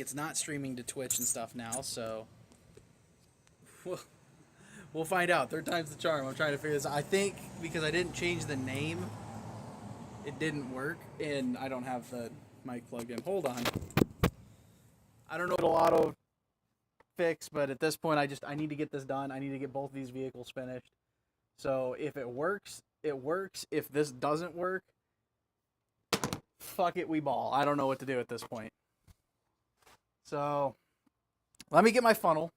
it's not streaming to Twitch and stuff now, so we'll find out. Third time's the charm. I'm trying to figure this out. I think because I didn't change the name, it didn't work, and I don't have the mic plugged in. Hold on. I don't know if it'll auto fix, but at this point, I need to get this done. I need to get both these vehicles finished. So if it works, it works. If this doesn't work, fuck it, we ball. I don't know what to do at this point. So let me get my funnel.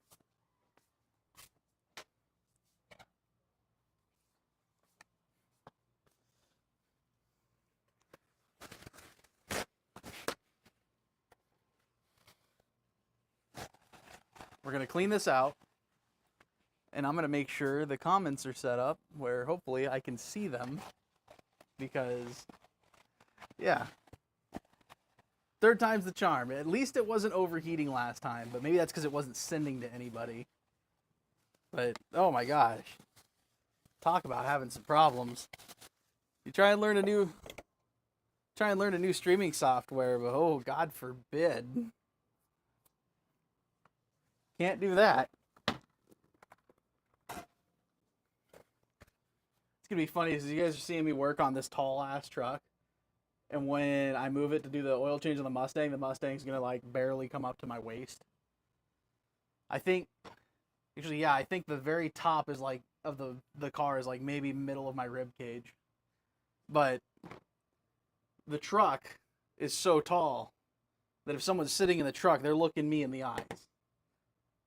We're going to clean this out, and I'm going to make sure the comments are set up where hopefully I can see them, because, yeah, third time's the charm. At least it wasn't overheating last time, but maybe that's because it wasn't sending to anybody. But, oh my gosh, talk about having some problems. You try and learn a new streaming software, but oh, God forbid. Can't do that. It's gonna be funny because you guys are seeing me work on this tall ass truck, and when I move it to do the oil change on the Mustang's gonna like barely come up to my waist. I think, actually, yeah, I think the very top is like of the car is like maybe middle of my rib cage, but the truck is so tall that if someone's sitting in the truck, they're looking me in the eyes.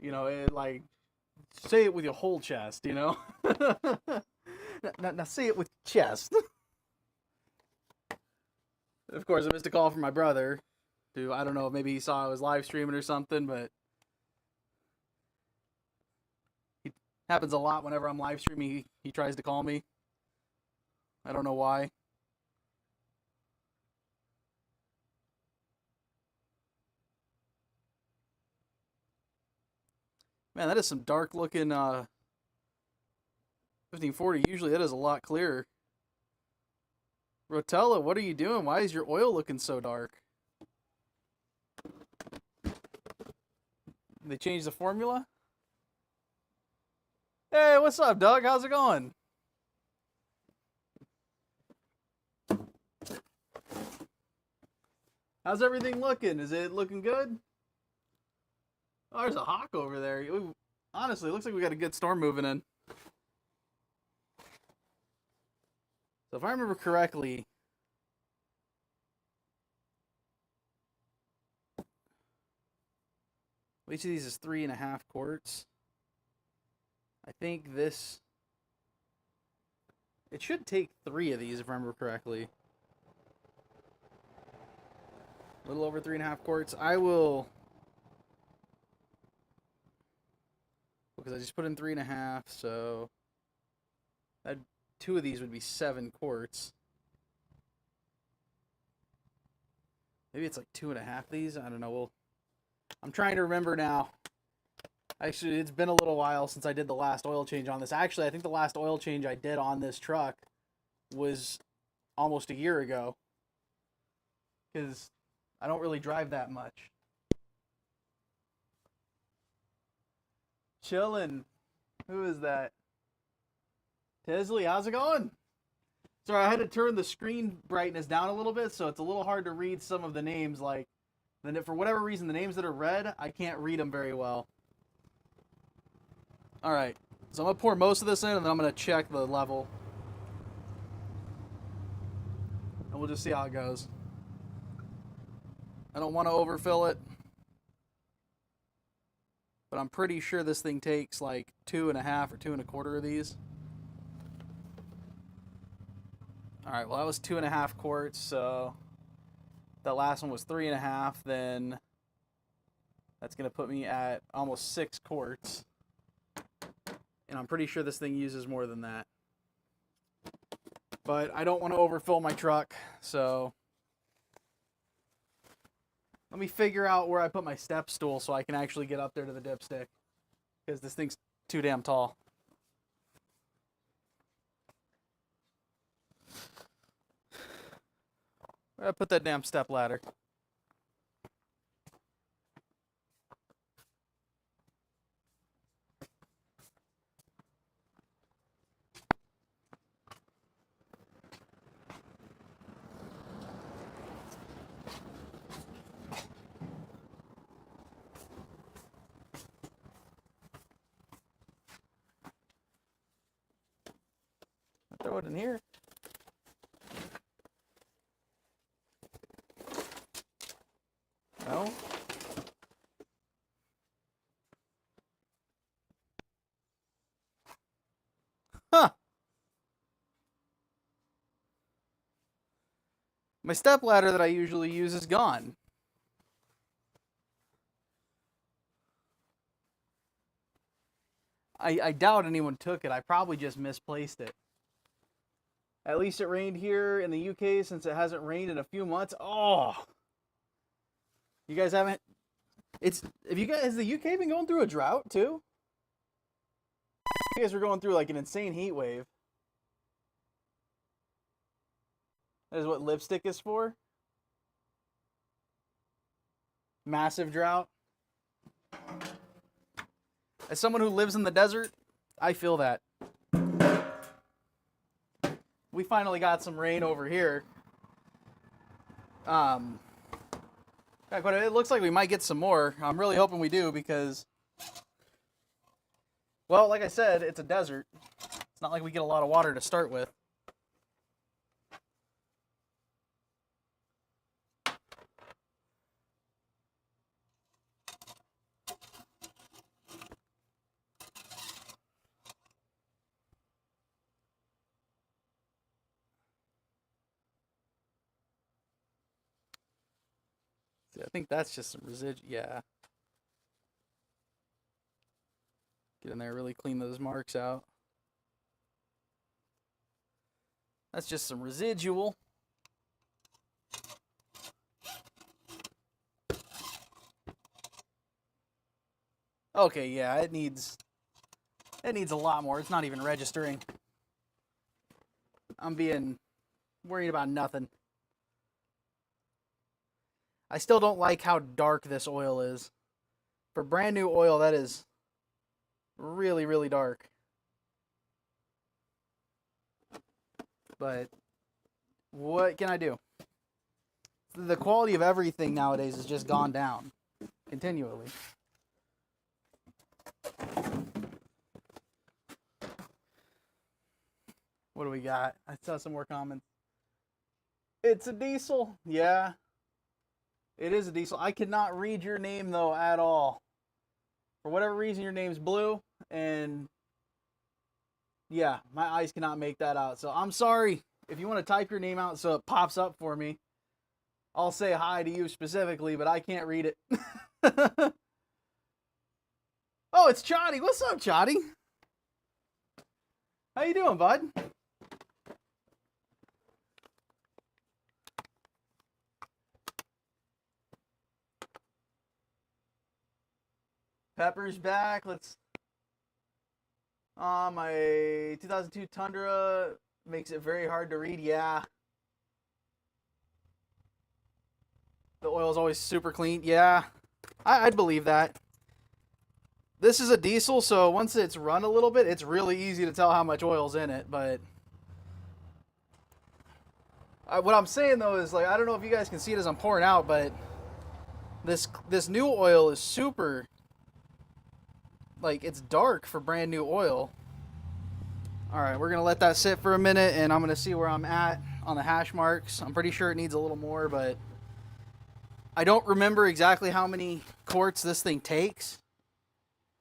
You know, like, say it with your whole chest, you know? now say it with your chest. Of course, I missed a call from my brother, who, I don't know, maybe he saw I was live streaming or something, but it happens a lot whenever I'm live streaming. He tries to call me. I don't know why. Man, that is some dark looking 1540. Usually that is a lot clearer. Rotella, what are you doing? Why is your oil looking so dark? They changed the formula? Hey, what's up, Doug? How's it going? How's everything looking? Is it looking good? Oh, there's a hawk over there. Honestly, it looks like we got a good storm moving in. So if I remember correctly, each of these is 3.5 quarts. I think this, it should take 3 of these if I remember correctly. A little over 3.5 quarts. I will, because I just put in 3.5, so that 2 of these would be 7 quarts. Maybe it's like 2.5 of these. I don't know. I'm trying to remember now. Actually, it's been a little while since I did the last oil change on this. Actually, I think the last oil change I did on this truck was almost a year ago, because I don't really drive that much. Chillin'. Who is that? Tesley, how's it going? Sorry, I had to turn the screen brightness down a little bit, so it's a little hard to read some of the names. Like, then for whatever reason, the names that are red, I can't read them very well. All right, so I'm gonna pour most of this in, and then I'm gonna check the level, and we'll just see how it goes. I don't want to overfill it, but I'm pretty sure this thing takes like 2.5 or 2.25 of these. All right, well, that was 2.5 quarts, so that last one was 3.5, then that's going to put me at almost 6 quarts. And I'm pretty sure this thing uses more than that. But I don't want to overfill my truck, so let me figure out where I put my step stool so I can actually get up there to the dipstick, because this thing's too damn tall. Where'd I put that damn step ladder? throw it in here. No. Huh. My step ladder that I usually use is gone. I doubt anyone took it. I probably just misplaced it. At least it rained here in the UK since it hasn't rained in a few months. Oh, you guys haven't. Has the UK been going through a drought too? You guys were going through like an insane heat wave. That is what lipstick is for. Massive drought. As someone who lives in the desert, I feel that. We finally got some rain over here. It looks like we might get some more. I'm really hoping we do because, well, like I said, it's a desert. It's not like we get a lot of water to start with. See, I think that's just some residual. Yeah. Get in there, really clean those marks out. That's just some residual. Okay, yeah, it needs a lot more. It's not even registering. I'm being worried about nothing. I still don't like how dark this oil is. For brand new oil, that is really, really dark. But what can I do? The quality of everything nowadays has just gone down continually. What do we got? I saw some more comments. It's a diesel. Yeah. It is a diesel. I cannot read your name, though, at all. For whatever reason, your name's blue, and yeah, my eyes cannot make that out. So I'm sorry. If you want to type your name out so it pops up for me, I'll say hi to you specifically, but I can't read it. Oh, it's Chotty. What's up, Chotty? How you doing, bud? Pepper's back. Let's. My 2002 Tundra makes it very hard to read. Yeah. The oil's always super clean. Yeah. I'd believe that. This is a diesel, so once it's run a little bit, it's really easy to tell how much oil's in it. But what I'm saying, though, is like, I don't know if you guys can see it as I'm pouring out, but this new oil is super. Like, it's dark for brand new oil. Alright, we're going to let that sit for a minute, and I'm going to see where I'm at on the hash marks. I'm pretty sure it needs a little more, but I don't remember exactly how many quarts this thing takes.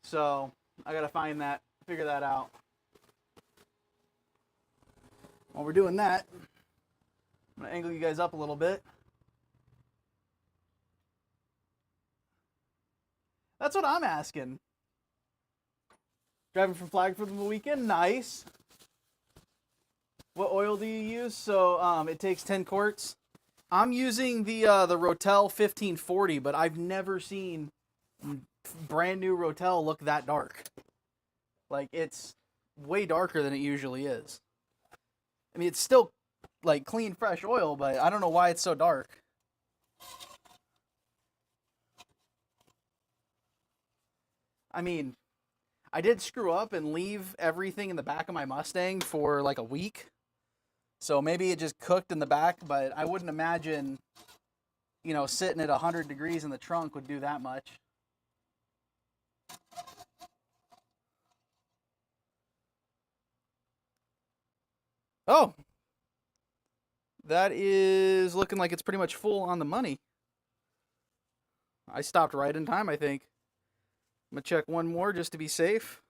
So, I got to figure that out. While we're doing that, I'm going to angle you guys up a little bit. That's what I'm asking. Driving from Flagler for the weekend, nice. What oil do you use? So it takes 10 quarts. I'm using the Rotel 1540, but I've never seen brand new Rotel look that dark. Like, it's way darker than it usually is. I mean, it's still like clean, fresh oil, but I don't know why it's so dark. I mean, I did screw up and leave everything in the back of my Mustang for like a week. So maybe it just cooked in the back, but I wouldn't imagine, sitting at 100 degrees in the trunk would do that much. Oh, that is looking like it's pretty much full on the money. I stopped right in time, I think. I'm going to check one more just to be safe.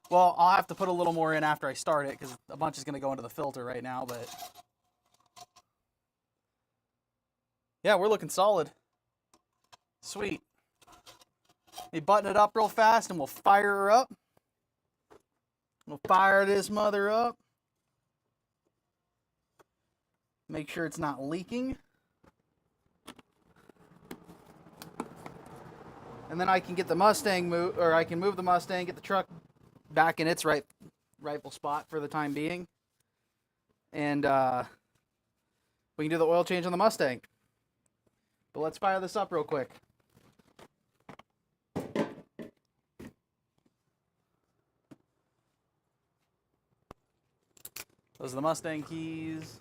Well, I'll have to put a little more in after I start it because a bunch is going to go into the filter right now, but yeah, we're looking solid. Sweet. Let me button it up real fast and we'll fire her up. We'll fire this mother up. Make sure it's not leaking. And then I can get the Mustang move, or I can move the Mustang, get the truck back in its rightful spot for the time being. And we can do the oil change on the Mustang. But let's fire this up real quick. Those are the Mustang keys.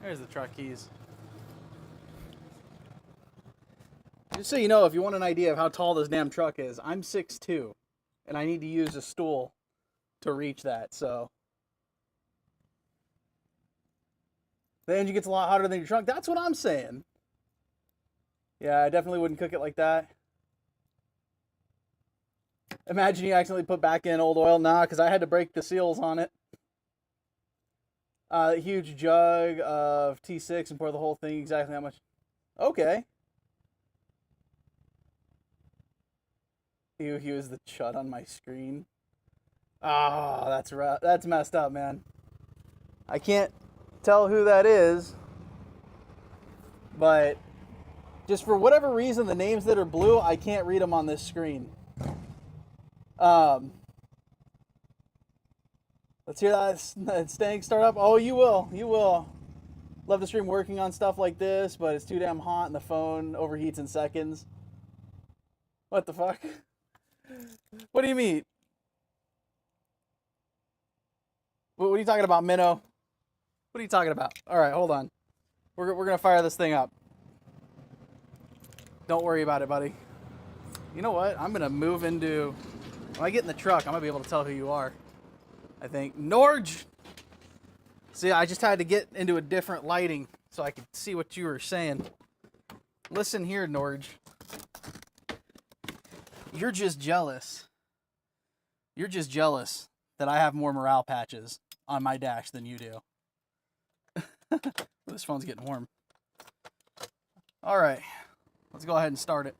There's the truck keys. Just so you know, if you want an idea of how tall this damn truck is, I'm 6'2", and I need to use a stool to reach that, so. The engine gets a lot hotter than your trunk. That's what I'm saying. Yeah, I definitely wouldn't cook it like that. Imagine you accidentally put back in old oil. Nah, because I had to break the seals on it. Huge jug of T6 and pour the whole thing exactly how much. Okay. Ew, he was the chud on my screen. Ah, that's rough. That's messed up, man. I can't tell who that is, but just for whatever reason, the names that are blue, I can't read them on this screen. Let's hear that Stang start up. Oh, you will. You will. Love to stream working on stuff like this, but it's too damn hot and the phone overheats in seconds. What the fuck? What do you mean? What are you talking about, Minnow? What are you talking about? All right, hold on. We're going to fire this thing up. Don't worry about it, buddy. You know what? I'm going to move into... When I get in the truck, I'm going to be able to tell who you are. I think. Norge! See, I just had to get into a different lighting so I could see what you were saying. Listen here, Norge. You're just jealous. You're just jealous that I have more morale patches on my dash than you do. This phone's getting warm. All right. Let's go ahead and start it.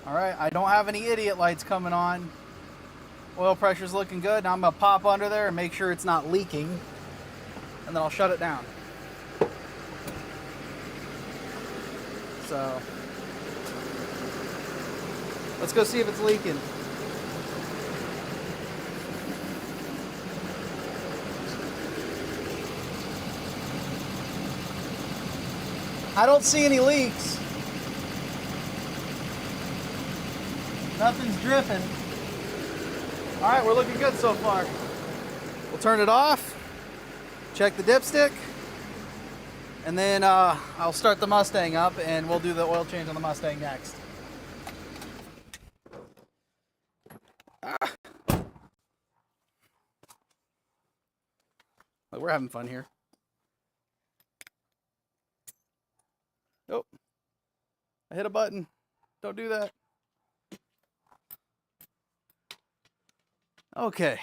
All right, I don't have any idiot lights coming on. Oil pressure's looking good. Now I'm gonna pop under there and make sure it's not leaking, and then I'll shut it down. So, let's go see if it's leaking. I don't see any leaks. Nothing's dripping. All right, we're looking good so far. We'll turn it off, check the dipstick, and then I'll start the Mustang up and we'll do the oil change on the Mustang next. Look, we're having fun here. Oh, I hit a button. Don't do that. Okay.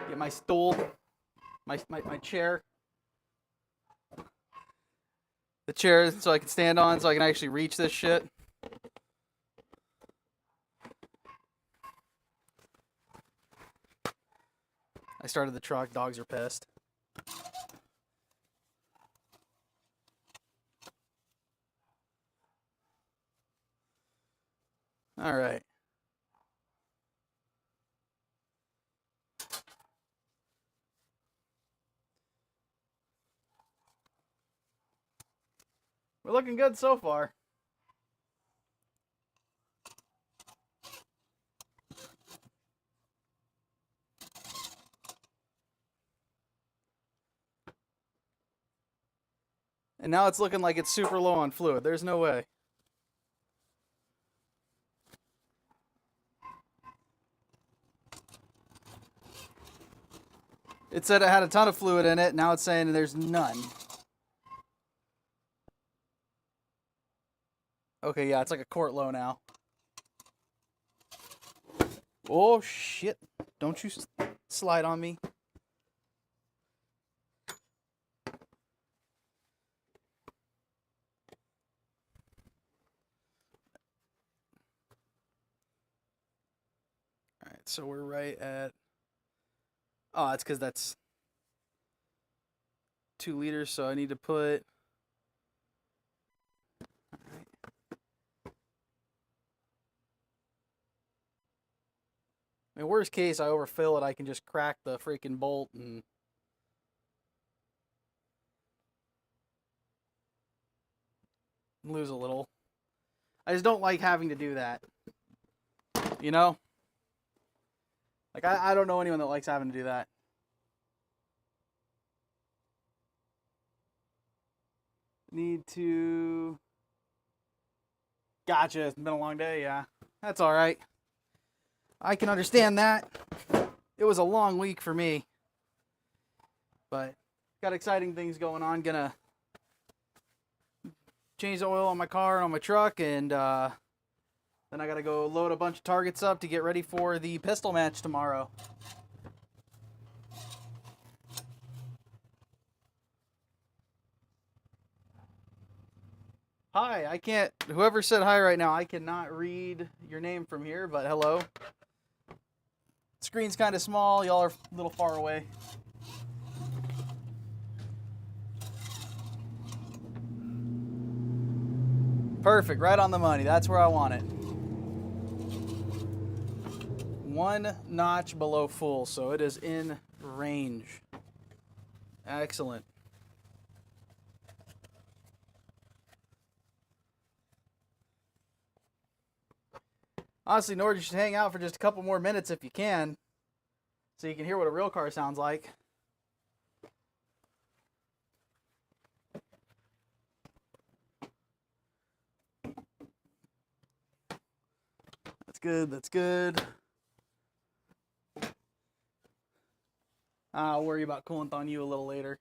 Get my stool, my chair. The chair so I can stand on so I can actually reach this shit. I started the truck, dogs are pissed. All right. We're looking good so far. And now it's looking like it's super low on fluid. There's no way. It said it had a ton of fluid in it. Now it's saying there's none. Okay, yeah, it's like a quart low now. Oh, shit. Don't you slide on me. All right, so we're right at... Oh, it's because that's 2 liters, so I need to put... I mean, worst case, I overfill it, I can just crack the freaking bolt and lose a little. I just don't like having to do that. You know? Like, I don't know anyone that likes having to do that. Need to... Gotcha, it's been a long day, yeah. That's alright. I can understand that. It was a long week for me. But got exciting things going on. Gonna change the oil on my car and on my truck, and then I gotta go load a bunch of targets up to get ready for the pistol match tomorrow. Hi, I can't... Whoever said hi right now, I cannot read your name from here, but hello. Screen's kind of small. Y'all are a little far away. Perfect. Right on the money. That's where I want it. 1 notch below full, so it is in range. Excellent. Honestly, Nord, you should hang out for just a couple more minutes if you can, so you can hear what a real car sounds like. That's good, that's good. I'll worry about coolant on you a little later.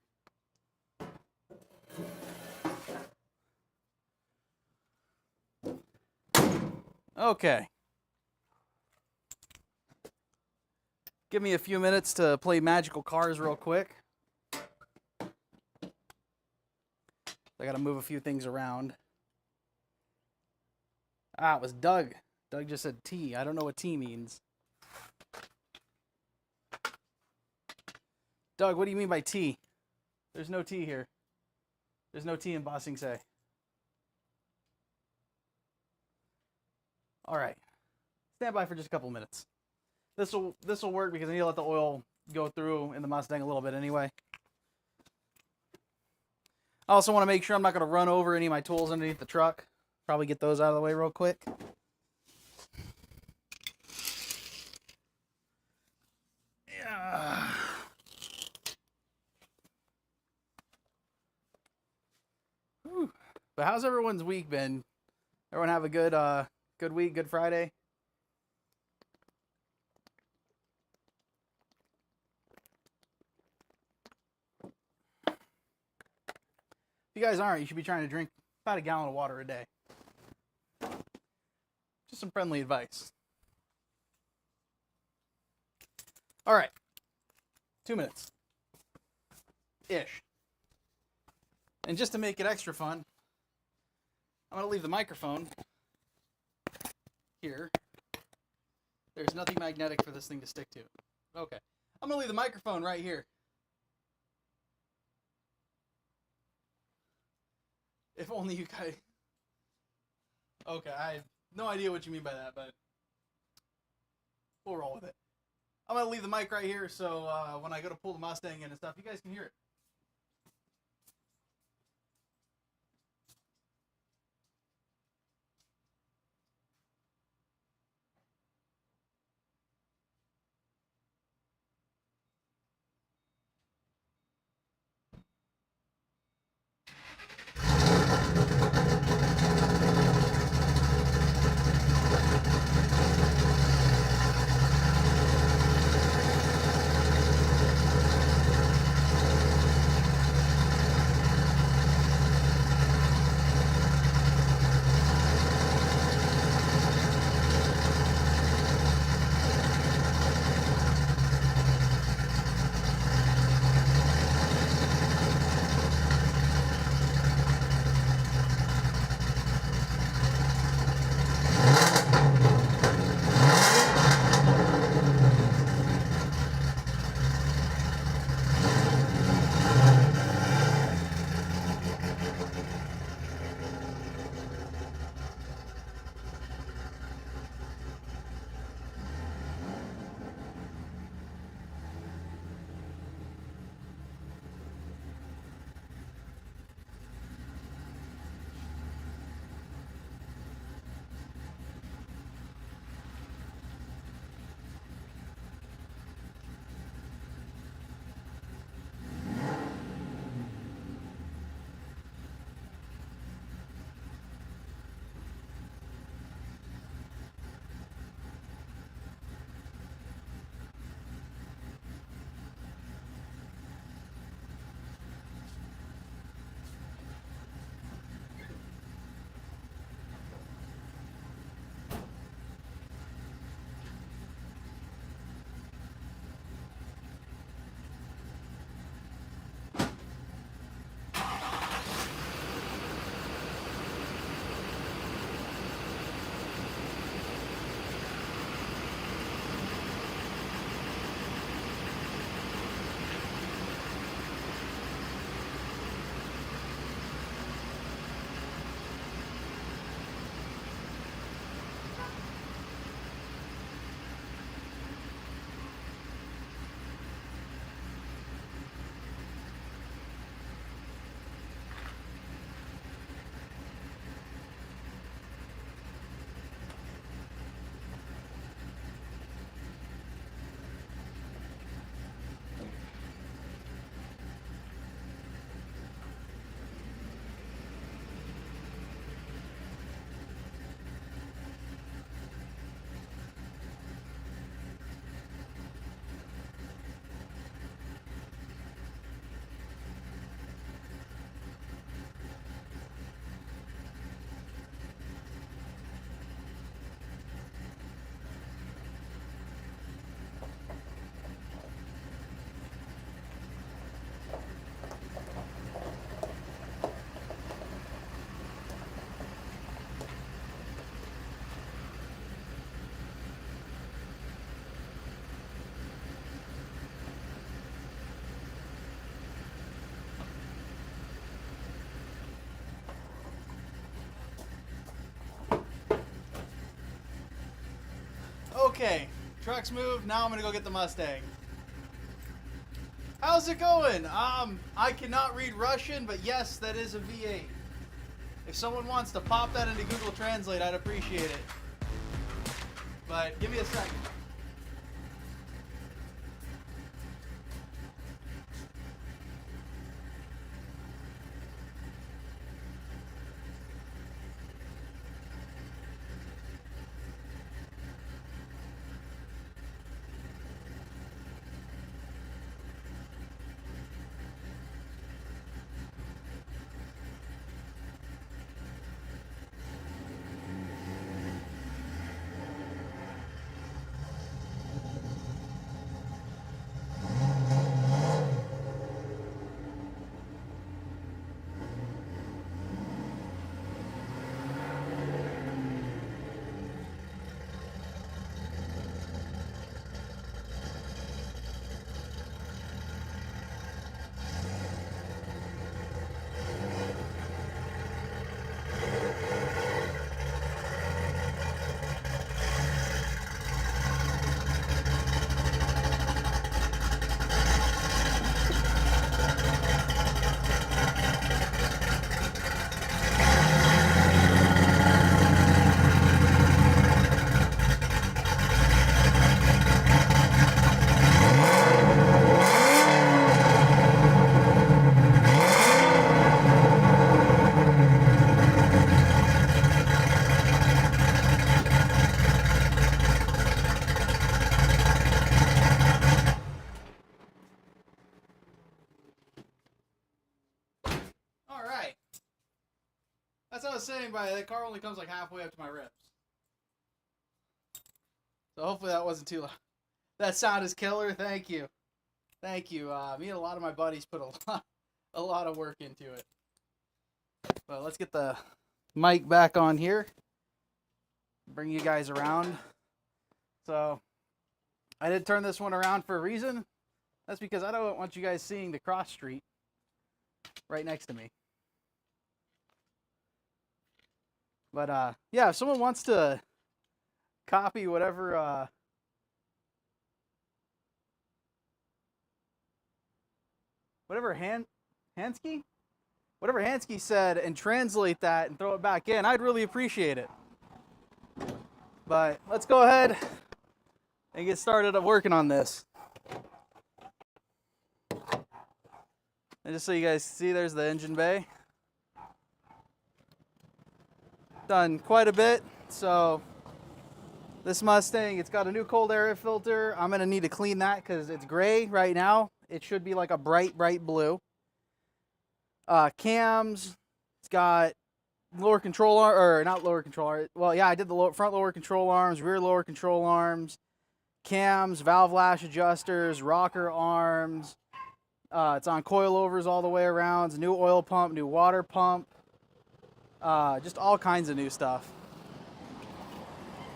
Okay. Give me a few minutes to play Magical Cars real quick. I gotta move a few things around. Ah, it was Doug. Doug just said T. I don't know what T means. Doug, what do you mean by T? There's no T here. There's no T in Bossing Say. All right. Stand by for just a couple minutes. This will work because I need to let the oil go through in the Mustang a little bit anyway. I also want to make sure I'm not going to run over any of my tools underneath the truck. Probably get those out of the way real quick. Yeah. Whew. But how's everyone's week been? Everyone have a good week, good Friday? If you guys aren't, you should be trying to drink about a gallon of water a day. Just some friendly advice. All right. 2 minutes. Ish. And just to make it extra fun, I'm going to leave the microphone here. There's nothing magnetic for this thing to stick to. Okay. I'm going to leave the microphone right here. If only you guys... Okay, I have no idea what you mean by that, but we'll roll with it. I'm going to leave the mic right here so when I go to pull the Mustang in and stuff, you guys can hear it. Okay, truck's moved. Now I'm gonna go get the Mustang. How's it going? I cannot read Russian, but yes, that is a V8. If someone wants to pop that into Google Translate, I'd appreciate it. But give me a second. Alright. That's what I was saying, that car only comes like halfway up to my ribs. So hopefully that wasn't too loud. That sound is killer. Thank you. Thank you. Me and a lot of my buddies put a lot of work into it. But let's get the mic back on here. Bring you guys around. So I did turn this one around for a reason. That's because I don't want you guys seeing the cross street right next to me. But yeah, if someone wants to copy whatever Hansky said and translate that and throw it back in, I'd really appreciate it. But let's go ahead and get started working on this. And just so you guys see, there's the engine bay. Done quite a bit. So this Mustang, it's got a new cold air filter. I'm gonna need to clean that because it's gray right now. It should be like a bright blue. Cams, it's got lower control arm, or not lower control arm. Well, yeah, I did the front lower control arms, rear lower control arms, cams, valve lash adjusters, rocker arms. It's on coilovers all the way around. It's a new oil pump, new water pump. Just all kinds of new stuff.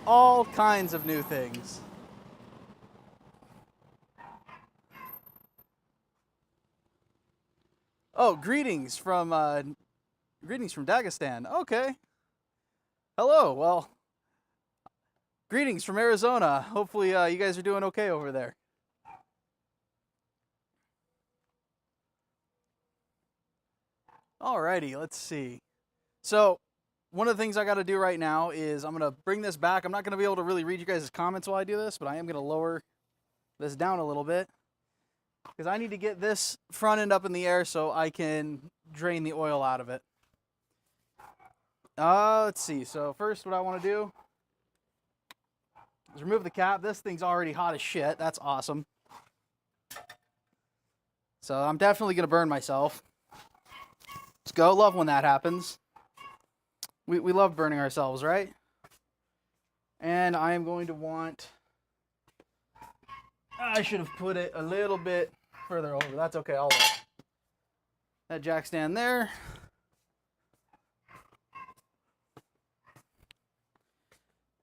All kinds of new things. Oh, greetings from Dagestan. Okay. Hello. Well, greetings from Arizona. Hopefully you guys are doing okay over there. Alrighty, let's see. So, one of the things I got to do right now is I'm going to bring this back. I'm not going to be able to really read you guys' comments while I do this, but I am going to lower this down a little bit because I need to get this front end up in the air so I can drain the oil out of it. Let's see. So first what I want to do is remove the cap. This thing's already hot as shit. That's awesome. So I'm definitely going to burn myself. Let's go. Love when that happens. We love burning ourselves, right? And I am going to want... I should have put it a little bit further over. That's okay. I'll wait. That jack stand there.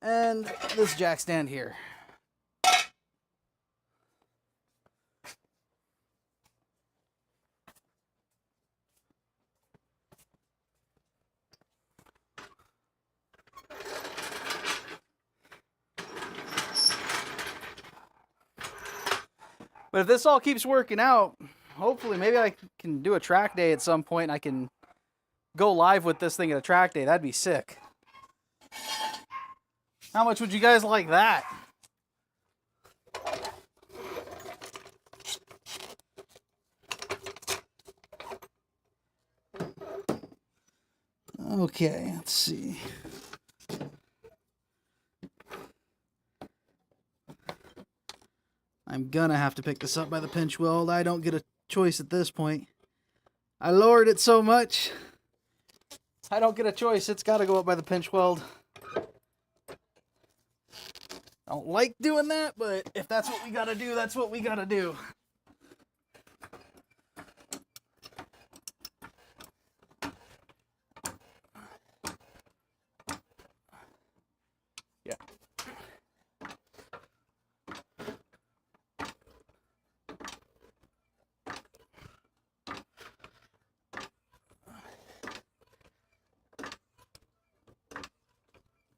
And this jack stand here. But if this all keeps working out, hopefully maybe I can do a track day at some point and I can go live with this thing at a track day. That'd be sick. How much would you guys like that? Okay, let's see. I'm gonna have to pick this up by the pinch weld. I don't get a choice at this point. I lowered it so much. I don't get a choice. It's gotta go up by the pinch weld. I don't like doing that, but if that's what we gotta do, that's what we gotta do. Yeah.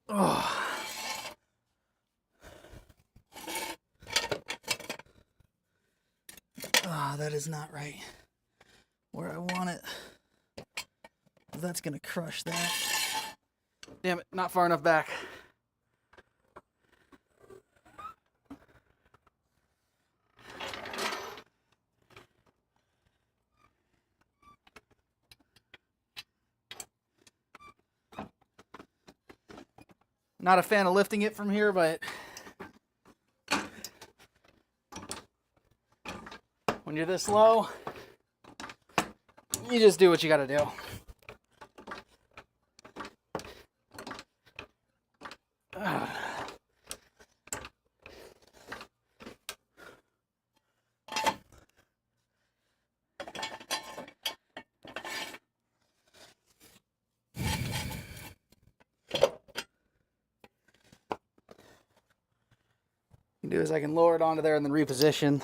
Oh. Ah, that is not right where I want it. That's gonna crush that. Damn it, not far enough back. Not a fan of lifting it from here, but when you're this low, you just do what you gotta do. Do is I can lower it onto there and then reposition.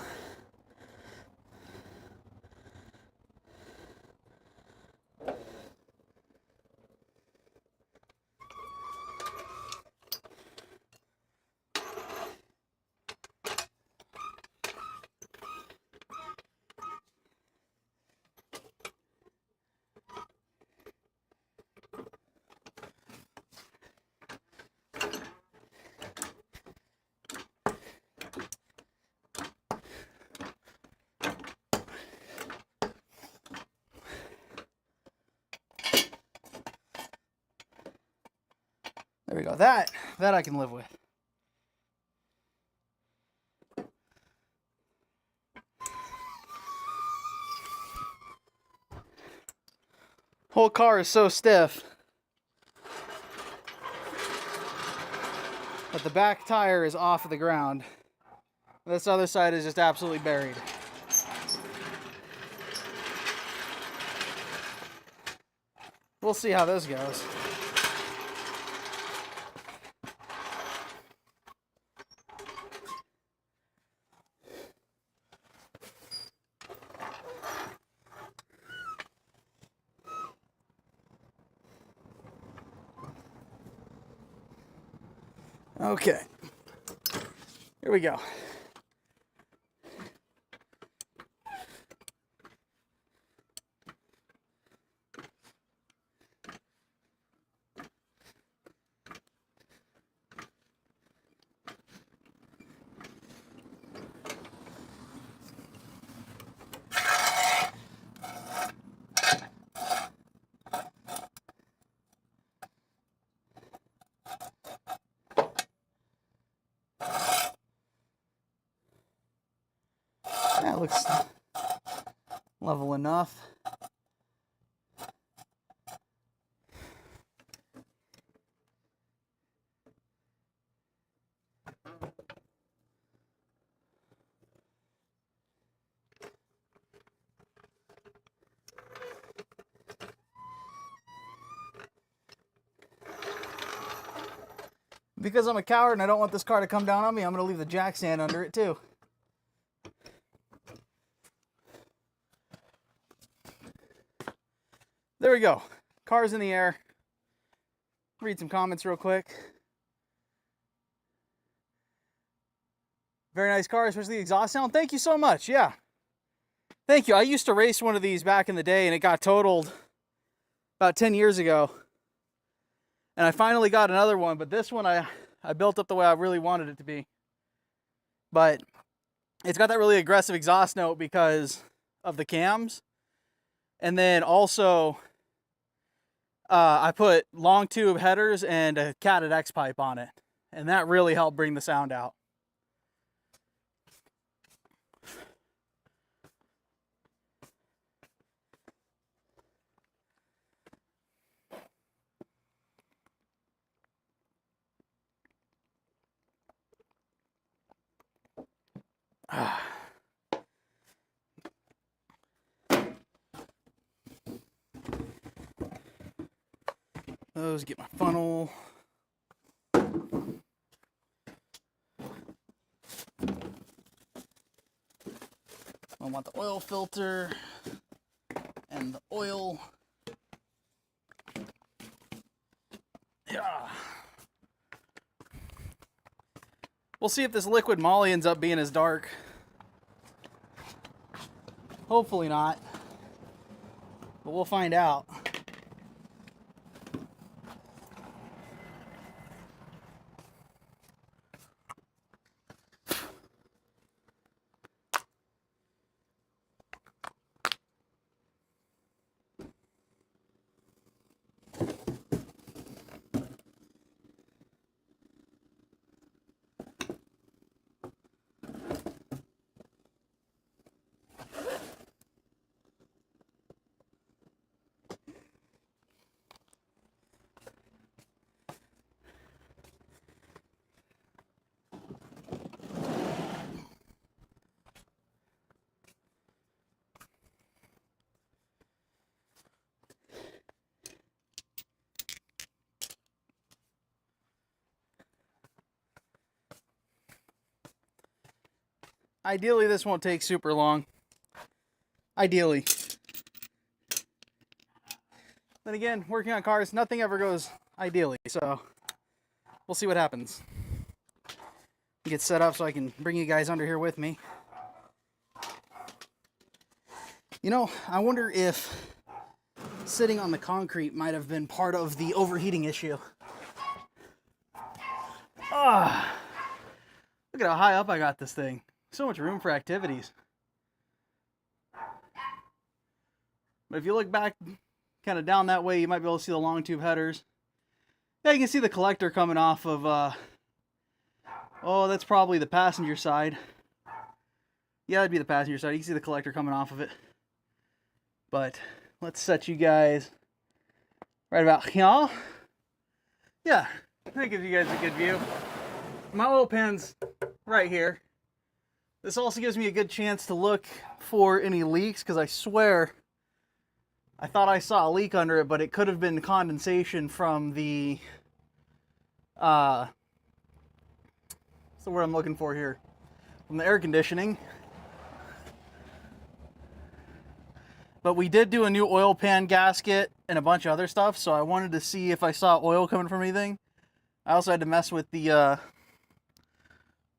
There we go. That I can live with. Whole car is so stiff that the back tire is off of the ground. This other side is just absolutely buried. We'll see how this goes. Okay, here we go. That looks level enough. Because I'm a coward and I don't want this car to come down on me, I'm going to leave the jack stand under it too. There we go. Car's in the air. Read some comments real quick. Very nice car, especially the exhaust sound. Thank you so much. Yeah. Thank you. I used to race one of these back in the day, and it got totaled about 10 years ago. And I finally got another one, but this one I built up the way I really wanted it to be. But it's got that really aggressive exhaust note because of the cams. And then also, I put long tube headers and a catted X pipe on it. And that really helped bring the sound out. Those, get my funnel. I want the oil filter and the oil. Yeah. We'll see if this liquid moly ends up being as dark. Hopefully not, but we'll find out. Ideally, this won't take super long. Ideally. Then again, working on cars, nothing ever goes ideally, so we'll see what happens. Get set up so I can bring you guys under here with me. You know, I wonder if sitting on the concrete might have been part of the overheating issue. Ah, look at how high up I got this thing. So much room for activities. But if you look back kind of down that way, you might be able to see the long tube headers. Yeah, you can see the collector coming off of, oh, that's probably the passenger side. Yeah, that'd be the passenger side. You can see the collector coming off of it. But let's set you guys right about here. Yeah, that gives you guys a good view. My oil pan's right here. This also gives me a good chance to look for any leaks, because I swear I thought I saw a leak under it, but it could have been condensation from the, what's the word I'm looking for here? From the air conditioning. But we did do a new oil pan gasket and a bunch of other stuff, so I wanted to see if I saw oil coming from anything. I also had to mess with the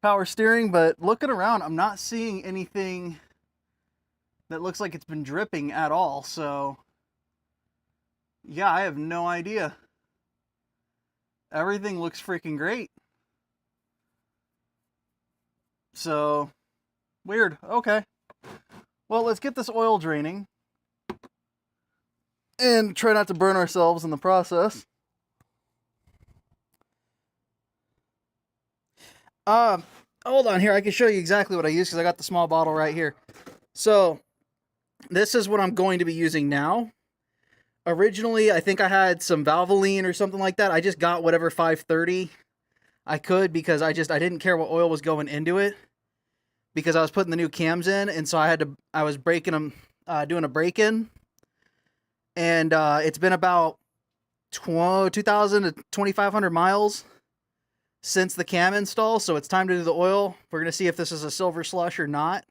power steering, but looking around, I'm not seeing anything that looks like it's been dripping at all, so yeah, I have no idea. Everything looks freaking great. So, weird. Okay. Well, let's get this oil draining and try not to burn ourselves in the process. Hold on here. I can show you exactly what I use because I got the small bottle right here. So, this is what I'm going to be using now. Originally, I think I had some Valvoline or something like that. I just got whatever 530 I could because I didn't care what oil was going into it because I was putting the new cams in, and so I was breaking them, doing a break-in, and it's been about 2,000 to 2,500 miles since the cam install, so it's time to do the oil. We're going to see if this is a silver slush or not.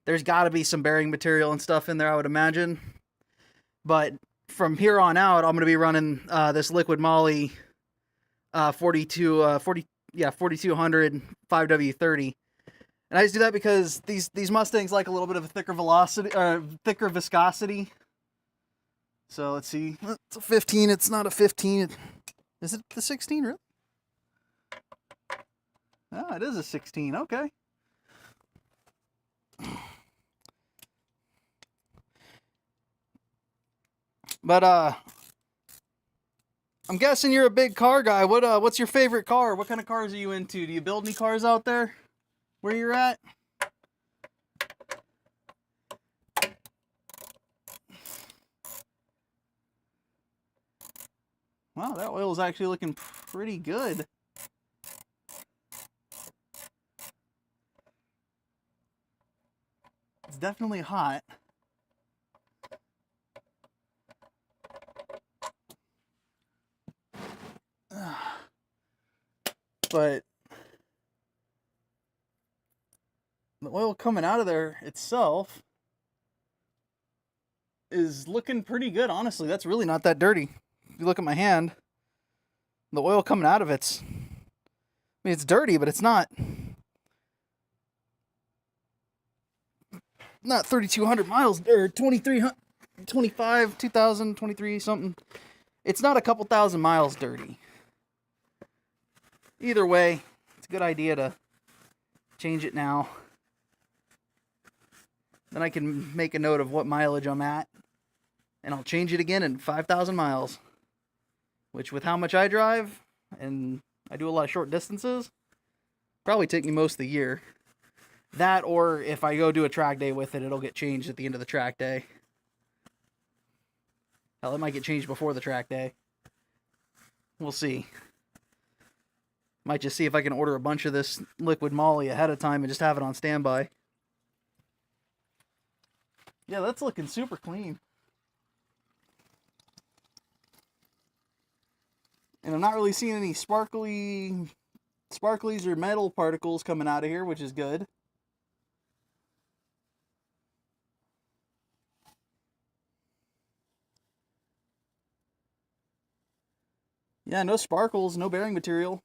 There's got to be some bearing material and stuff in there, I would imagine. But from here on out, I'm going to be running this liquid moly 4200 5W30. And I just do that because these Mustangs like a little bit of a thicker velocity, thicker viscosity. So let's see. It's a 15. It's not a 15. Is it the 16, really? Oh, it is a 16. Okay. But I'm guessing you're a big car guy. What's your favorite car? What kind of cars are you into? Do you build any cars out there where you're at? Wow, that oil is actually looking pretty good. It's definitely hot. But the oil coming out of there itself is looking pretty good, honestly. That's really not that dirty. If you look at my hand, the oil coming out of it's, I mean, it's dirty, but it's not 3,200 miles or 2,300, 25, 2,000, 23 something. It's not a couple thousand miles dirty. Either way, it's a good idea to change it now. Then I can make a note of what mileage I'm at, and I'll change it again in 5,000 miles. Which, with how much I drive, and I do a lot of short distances, probably take me most of the year. That, or if I go do a track day with it, it'll get changed at the end of the track day. Hell, it might get changed before the track day. We'll see. Might just see if I can order a bunch of this liquid moly ahead of time and just have it on standby. Yeah, that's looking super clean. And I'm not really seeing any sparklies or metal particles coming out of here, which is good. Yeah, no sparkles, no bearing material.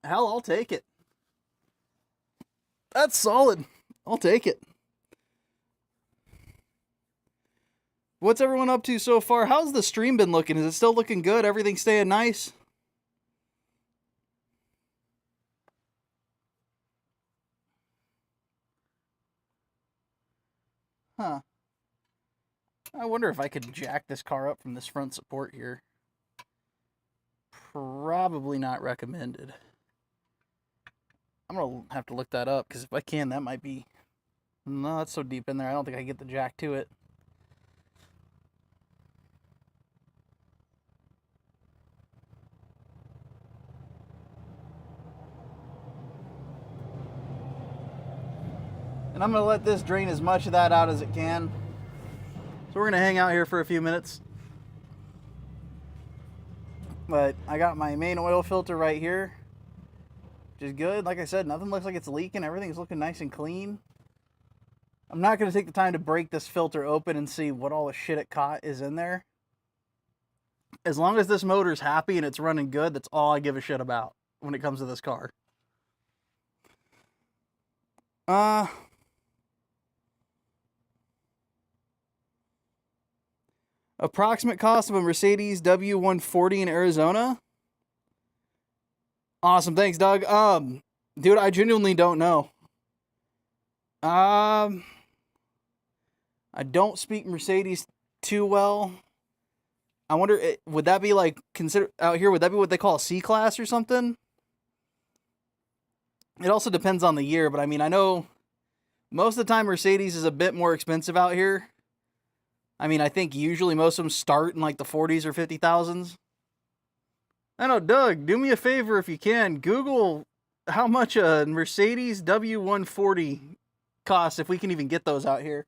Hell, I'll take it. That's solid. I'll take it. What's everyone up to so far? How's the stream been looking? Is it still looking good? Everything staying nice? Huh. I wonder if I could jack this car up from this front support here. Probably not recommended. I'm going to have to look that up, because if I can, that might be... No, that's so deep in there, I don't think I can get the jack to it. And I'm going to let this drain as much of that out as it can. So we're going to hang out here for a few minutes. But I got my main oil filter right here, which is good. Like I said, nothing looks like it's leaking. Everything's looking nice and clean. I'm not going to take the time to break this filter open and see what all the shit it caught is in there. As long as this motor's happy and it's running good, that's all I give a shit about when it comes to this car. Approximate cost of a Mercedes W140 in Arizona? Awesome, thanks, Doug. Dude, I genuinely don't know. I don't speak Mercedes too well. I wonder, would that be like, consider out here, would that be what they call a C-Class or something? It also depends on the year, but I mean, I know most of the time Mercedes is a bit more expensive out here. I mean, I think usually most of them start in like the 40s or 50,000s. I know, Doug, do me a favor if you can. Google how much a Mercedes W140 costs, if we can even get those out here.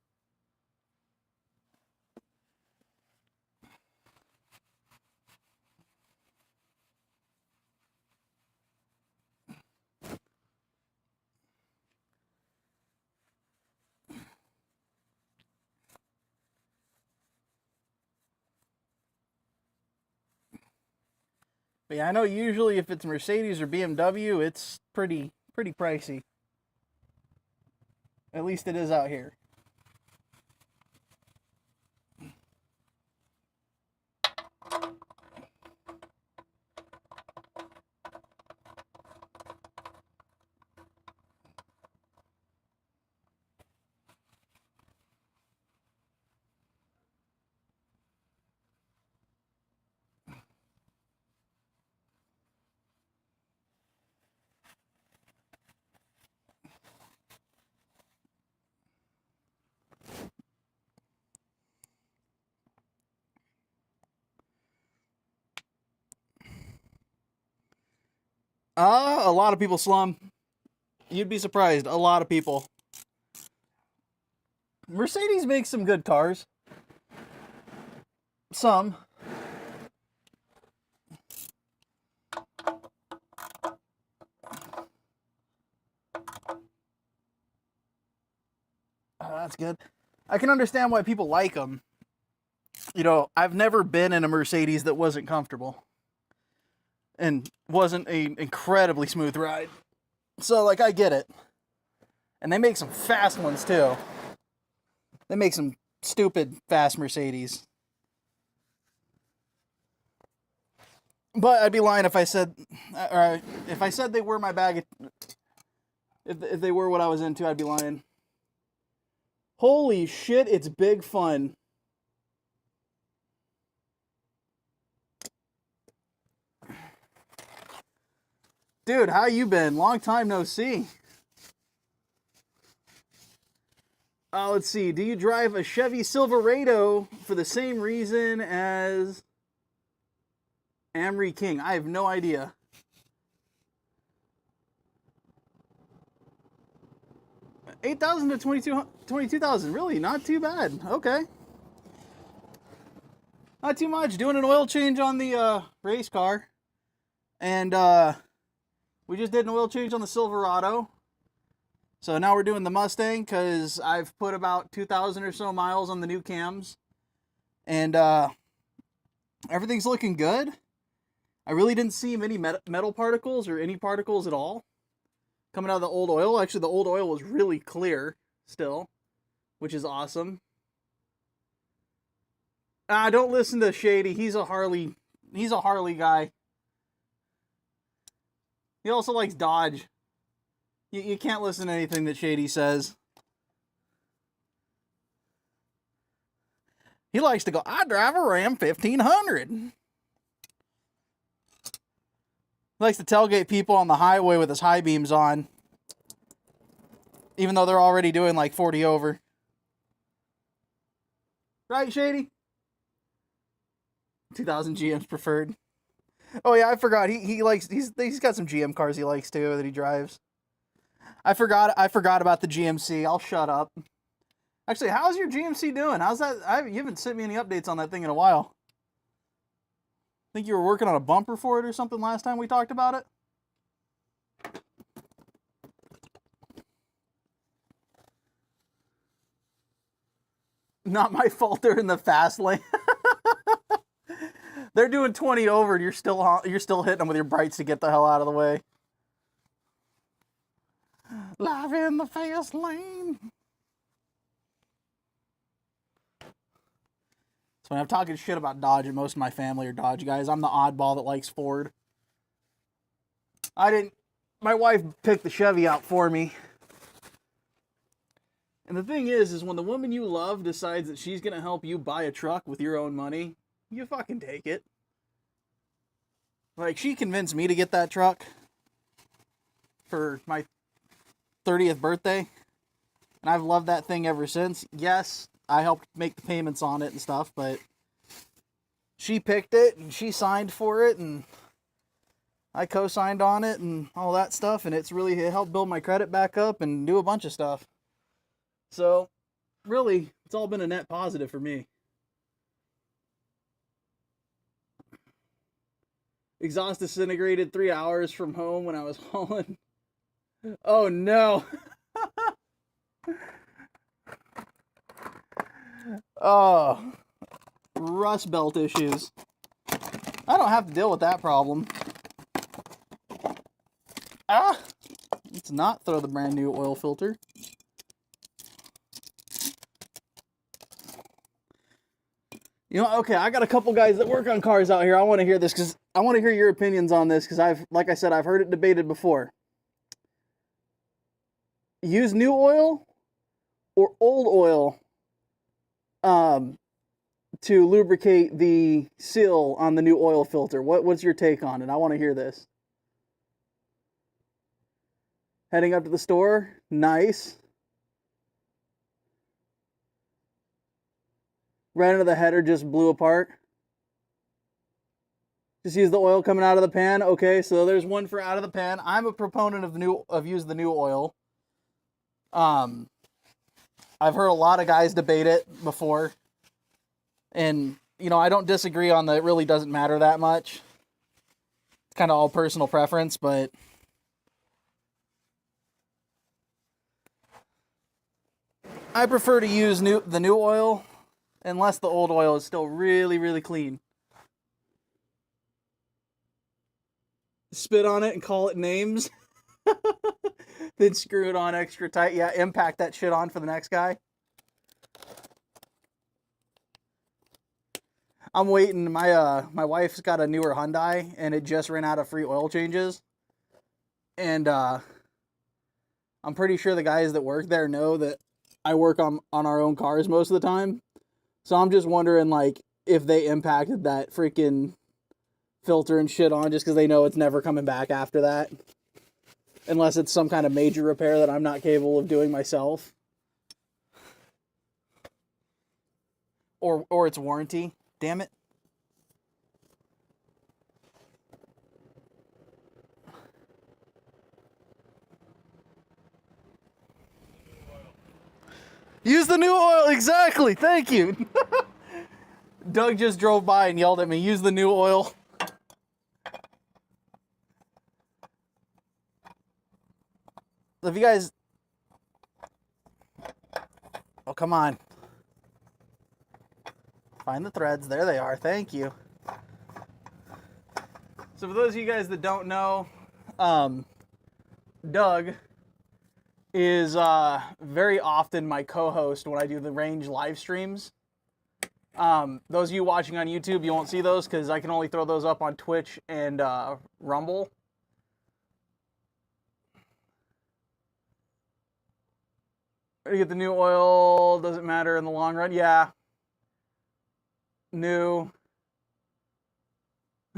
But yeah, I know usually if it's Mercedes or BMW, it's pretty pretty pricey. At least it is out here. A lot of people slum. You'd be surprised. A lot of people. Mercedes makes some good cars. Some. That's good. I can understand why people like them. You know, I've never been in a Mercedes that wasn't comfortable. And wasn't an incredibly smooth ride. So, like, I get it. And they make some fast ones, too. They make some stupid fast Mercedes. But I'd be lying if I said they were my bag of, if they were what I was into, I'd be lying. Holy shit, it's big fun. Dude, how you been? Long time no see. Let's see. Do you drive a Chevy Silverado for the same reason as Amory King? I have no idea. $8,000 to $22,000. Really? Not too bad. Okay. Not too much. Doing an oil change on the race car. And we just did an oil change on the Silverado. So now we're doing the Mustang because I've put about 2,000 or so miles on the new cams. And everything's looking good. I really didn't see many metal particles or any particles at all coming out of the old oil. Actually, the old oil was really clear still, which is awesome. Don't listen to Shady. He's a Harley guy. He also likes Dodge. You can't listen to anything that Shady says. He likes to go, I drive a Ram 1500. He likes to tailgate people on the highway with his high beams on. Even though they're already doing like 40 over. Right, Shady? 2000 GM's preferred. Oh yeah, I forgot. He's got some GM cars he likes too that he drives. I forgot about the GMC. I'll shut up. Actually, how's your GMC doing? How's that? You haven't sent me any updates on that thing in a while. I think you were working on a bumper for it or something last time we talked about it. Not my fault they're in the fast lane. They're doing 20 over and you're still hitting them with your brights to get the hell out of the way. Live in the fast lane. So when I'm talking shit about Dodge, and most of my family are Dodge guys, I'm the oddball that likes Ford. My wife picked the Chevy out for me. And the thing is when the woman you love decides that she's going to help you buy a truck with your own money, you fucking take it. Like, she convinced me to get that truck for my 30th birthday. And I've loved that thing ever since. Yes, I helped make the payments on it and stuff, but she picked it and she signed for it and I co-signed on it and all that stuff. And it helped build my credit back up and do a bunch of stuff. So, really, it's all been a net positive for me. Exhaust disintegrated 3 hours from home when I was hauling. Oh no. Oh, rust belt issues. I don't have to deal with that problem. Let's not throw the brand new oil filter. You know, okay, I got a couple guys that work on cars out here. I want to hear this because I want to hear your opinions on this because like I said, I've heard it debated before. Use new oil or old oil to lubricate the seal on the new oil filter. What's your take on it? I want to hear this. Heading up to the store? Nice. Right under the header just blew apart. Just use the oil coming out of the pan. Okay, so there's one for out of the pan. I'm a proponent of use the new oil. I've heard a lot of guys debate it before. And, you know, I don't disagree on that. It really doesn't matter that much. It's kind of all personal preference, but I prefer to use the new oil unless the old oil is still really, really clean. Spit on it and call it names. Then screw it on extra tight. Yeah, impact that shit on for the next guy. I'm waiting. My wife's got a newer Hyundai, and it just ran out of free oil changes. And I'm pretty sure the guys that work there know that I work on our own cars most of the time. So I'm just wondering, like, if they impacted that freaking filter and shit on just because they know it's never coming back after that. Unless it's some kind of major repair that I'm not capable of doing myself. Or it's warranty. Damn it. Use the new oil. Exactly. Thank you. Doug just drove by and yelled at me. Use the new oil. If you guys... Oh, come on. Find the threads. There they are. Thank you. So for those of you guys that don't know, Doug is very often my co-host when I do the range live streams. Those of you watching on YouTube, you won't see those because I can only throw those up on Twitch and Rumble. To get the new oil, doesn't matter in the long run. Yeah. New.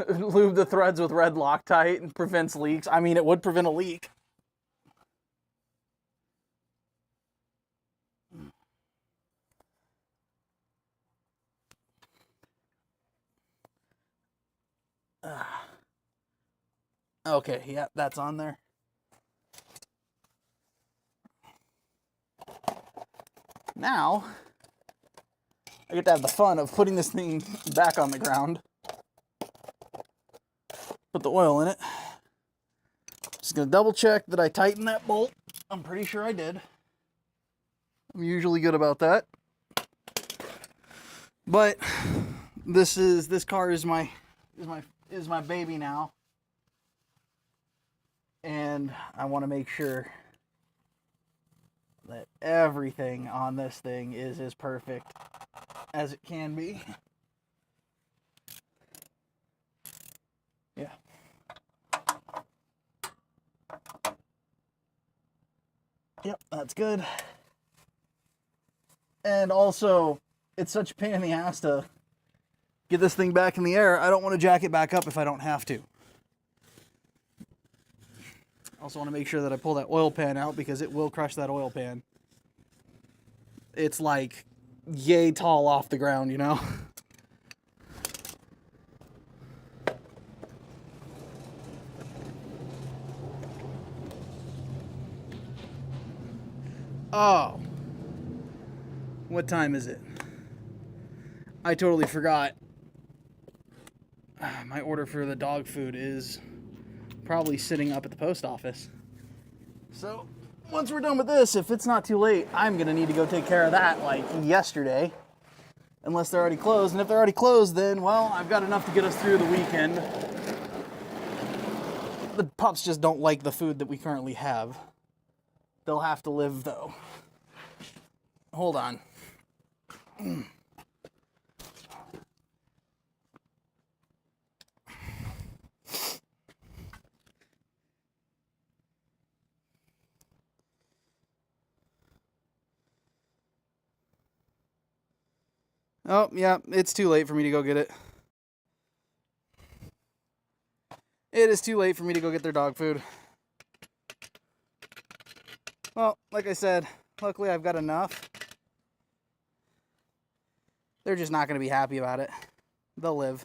Lube the threads with red Loctite and prevents leaks. I mean, it would prevent a leak. Okay, yeah, that's on there. Now, I get to have the fun of putting this thing back on the ground. Put the oil in it. Just gonna double check that I tightened that bolt. I'm pretty sure I did. I'm usually good about that. But this car is my baby now. And I want to make sure that everything on this thing is as perfect as it can be. Yeah. Yep, that's good. And also, it's such a pain in the ass to get this thing back in the air. I don't want to jack it back up if I don't have to. Also want to make sure that I pull that oil pan out because it will crush that oil pan. It's like yay tall off the ground, you know? Oh. What time is it? I totally forgot. My order for the dog food is probably sitting up at the post office. So, once we're done with this, if it's not too late, I'm going to need to go take care of that like yesterday. Unless they're already closed. And if they're already closed, then, well, I've got enough to get us through the weekend. The pups just don't like the food that we currently have. They'll have to live, though. Hold on. Oh, yeah, it's too late for me to go get it. It is too late for me to go get their dog food. Well, like I said, luckily I've got enough. They're just not going to be happy about it. They'll live.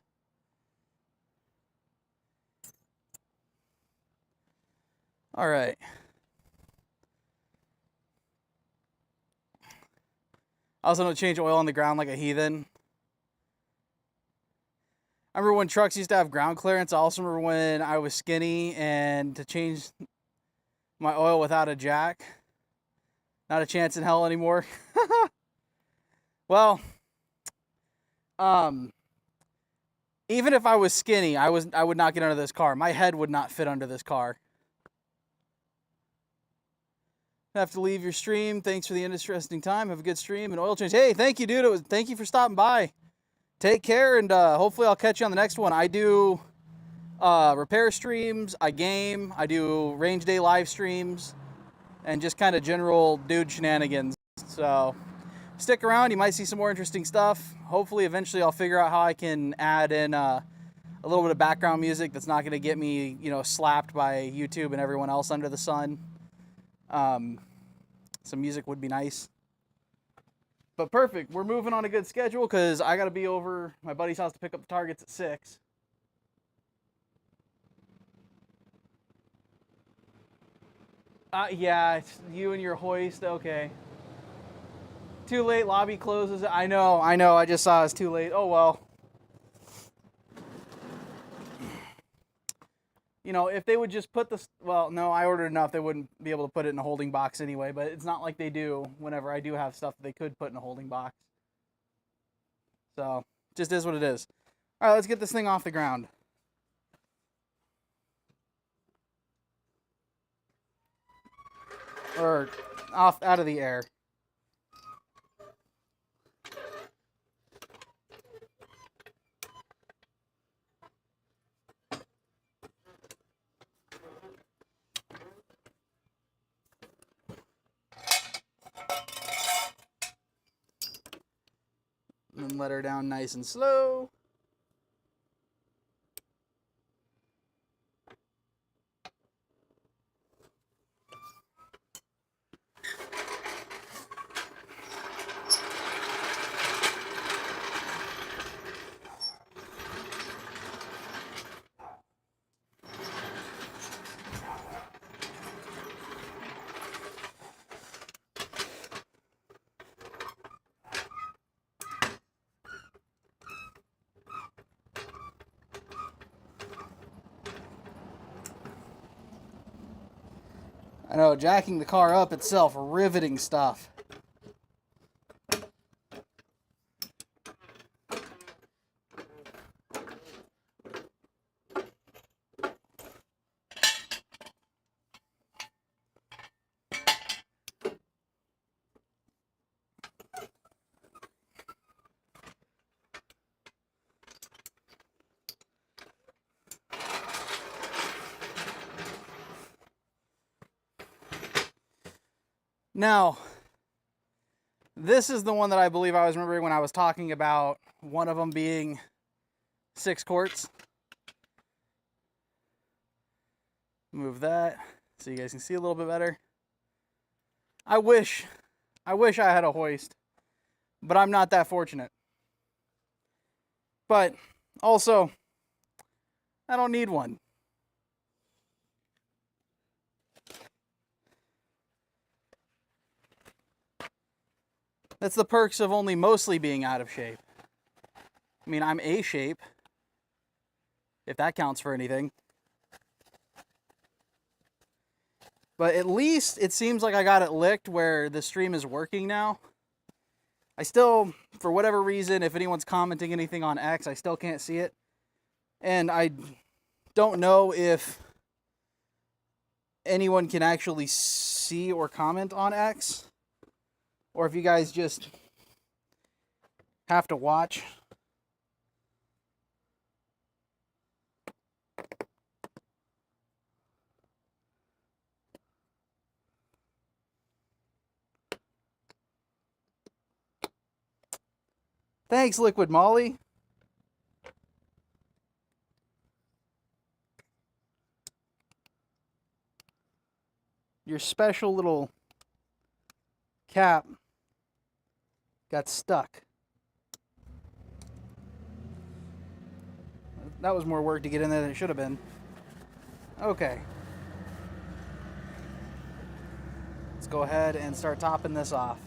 All right. I also don't change oil on the ground like a heathen. I remember when trucks used to have ground clearance. I also remember when I was skinny and to change my oil without a jack. Not a chance in hell anymore. Well, even if I was skinny, I would not get under this car. My head would not fit under this car. Have to leave your stream. Thanks for the interesting time. Have a good stream and oil change. Hey, thank you, dude. Thank you for stopping by. Take care, and hopefully I'll catch you on the next one. I do repair streams. I game. I do range day live streams, and just kind of general dude shenanigans. So stick around. You might see some more interesting stuff. Hopefully, eventually, I'll figure out how I can add in a little bit of background music that's not going to get me, slapped by YouTube and everyone else under the sun. Some music would be nice. But perfect. We're moving on a good schedule because I got to be over my buddy's house to pick up the targets at 6. Yeah, it's you and your hoist. Okay. Too late. Lobby closes. I know. I just saw it's too late. Oh, well. If they would just put this, well, no, I ordered enough. They wouldn't be able to put it in a holding box anyway, but it's not like they do whenever I do have stuff they could put in a holding box. So, just is what it is. All right, let's get this thing off the ground. Or out of the air. And then let her down nice and slow. I know, jacking the car up itself, riveting stuff. Now, this is the one that I believe I was remembering when I was talking about one of them being 6 quarts. Move that so you guys can see a little bit better. I wish I had a hoist, but I'm not that fortunate. But also, I don't need one. That's the perks of only mostly being out of shape. I mean, I'm A shape, if that counts for anything. But at least it seems like I got it licked where the stream is working now. I still, for whatever reason, if anyone's commenting anything on X, I still can't see it. And I don't know if anyone can actually see or comment on X, or if you guys just have to watch. Thanks, Liquid Molly. Your special little cap got stuck. That was more work to get in there than it should have been. Okay. Let's go ahead and start topping this off.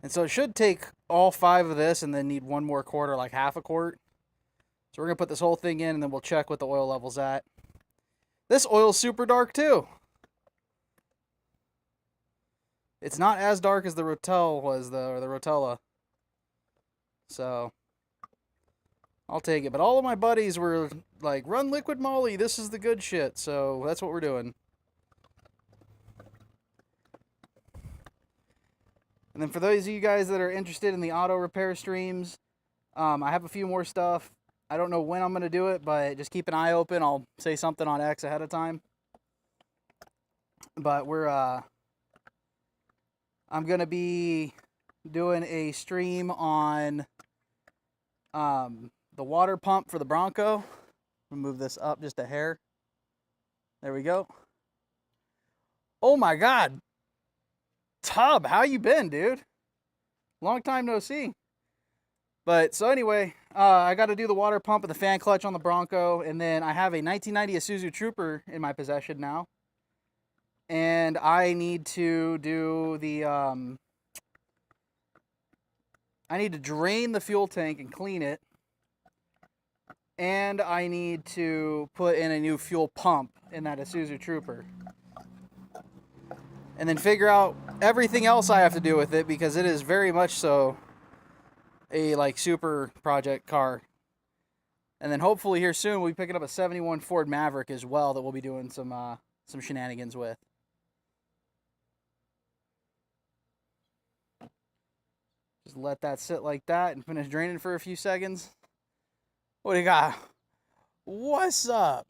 And so it should take all 5 of this and then need 1 more quart or like half a quart. So we're going to put this whole thing in and then we'll check what the oil level's at. This oil's super dark too. It's not as dark as the Rotel was though, or the Rotella. So I'll take it. But all of my buddies were like, run Liquid Molly, this is the good shit. So that's what we're doing. And then for those of you guys that are interested in the auto repair streams, I have a few more stuff. I don't know when I'm going to do it, but just keep an eye open. I'll say something on X ahead of time. But I'm going to be doing a stream on the water pump for the Bronco. I'll move this up just a hair. There we go. Oh my God. Tub, how you been, dude? Long time no see. But so anyway, I got to do the water pump and the fan clutch on the Bronco, and then I have a 1990 Isuzu Trooper in my possession now, and I need to do the I need to drain the fuel tank and clean it, and I need to put in a new fuel pump in that Isuzu Trooper. And then figure out everything else I have to do with it, because it is very much so a like super project car. And then hopefully here soon we'll be picking up a 71 Ford Maverick as well that we'll be doing some shenanigans with. Just let that sit like that and finish draining for a few seconds. What do you got? What's up?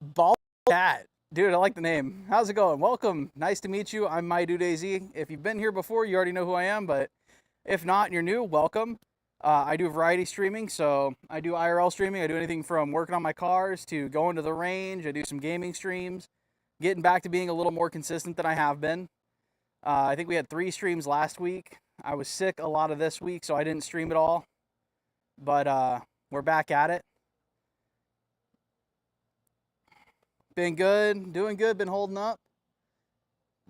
Ball Cat. Dude, I like the name. How's it going? Welcome. Nice to meet you. I'm My Dude AZ. If you've been here before, you already know who I am, but if not and you're new, welcome. I do variety streaming, so I do IRL streaming. I do anything from working on my cars to going to the range. I do some gaming streams, getting back to being a little more consistent than I have been. I think we had 3 streams last week. I was sick a lot of this week, so I didn't stream at all. But we're back at it. Been good, doing good, been holding up.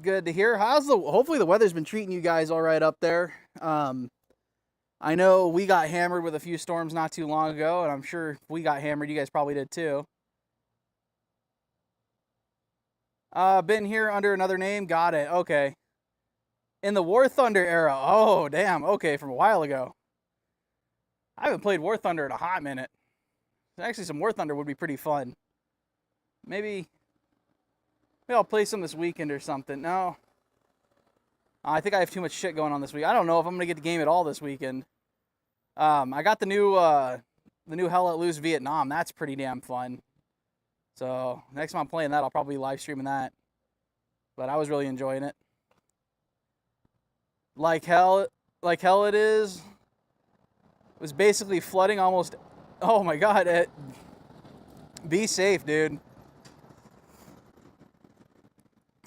Good to hear. Hopefully the weather's been treating you guys all right up there. I know we got hammered with a few storms not too long ago, and I'm sure if we got hammered, you guys probably did too. Been here under another name, got it, okay. In the War Thunder era, oh damn, okay, from a while ago. I haven't played War Thunder in a hot minute. Actually, some War Thunder would be pretty fun. Maybe I'll play some this weekend or something. No. I think I have too much shit going on this week. I don't know if I'm going to get the game at all this weekend. I got the new Hell Let Loose Vietnam. That's pretty damn fun. So next time I'm playing that, I'll probably be live streaming that. But I was really enjoying it. Like hell it is. It was basically flooding almost. Oh my God. Be safe, dude.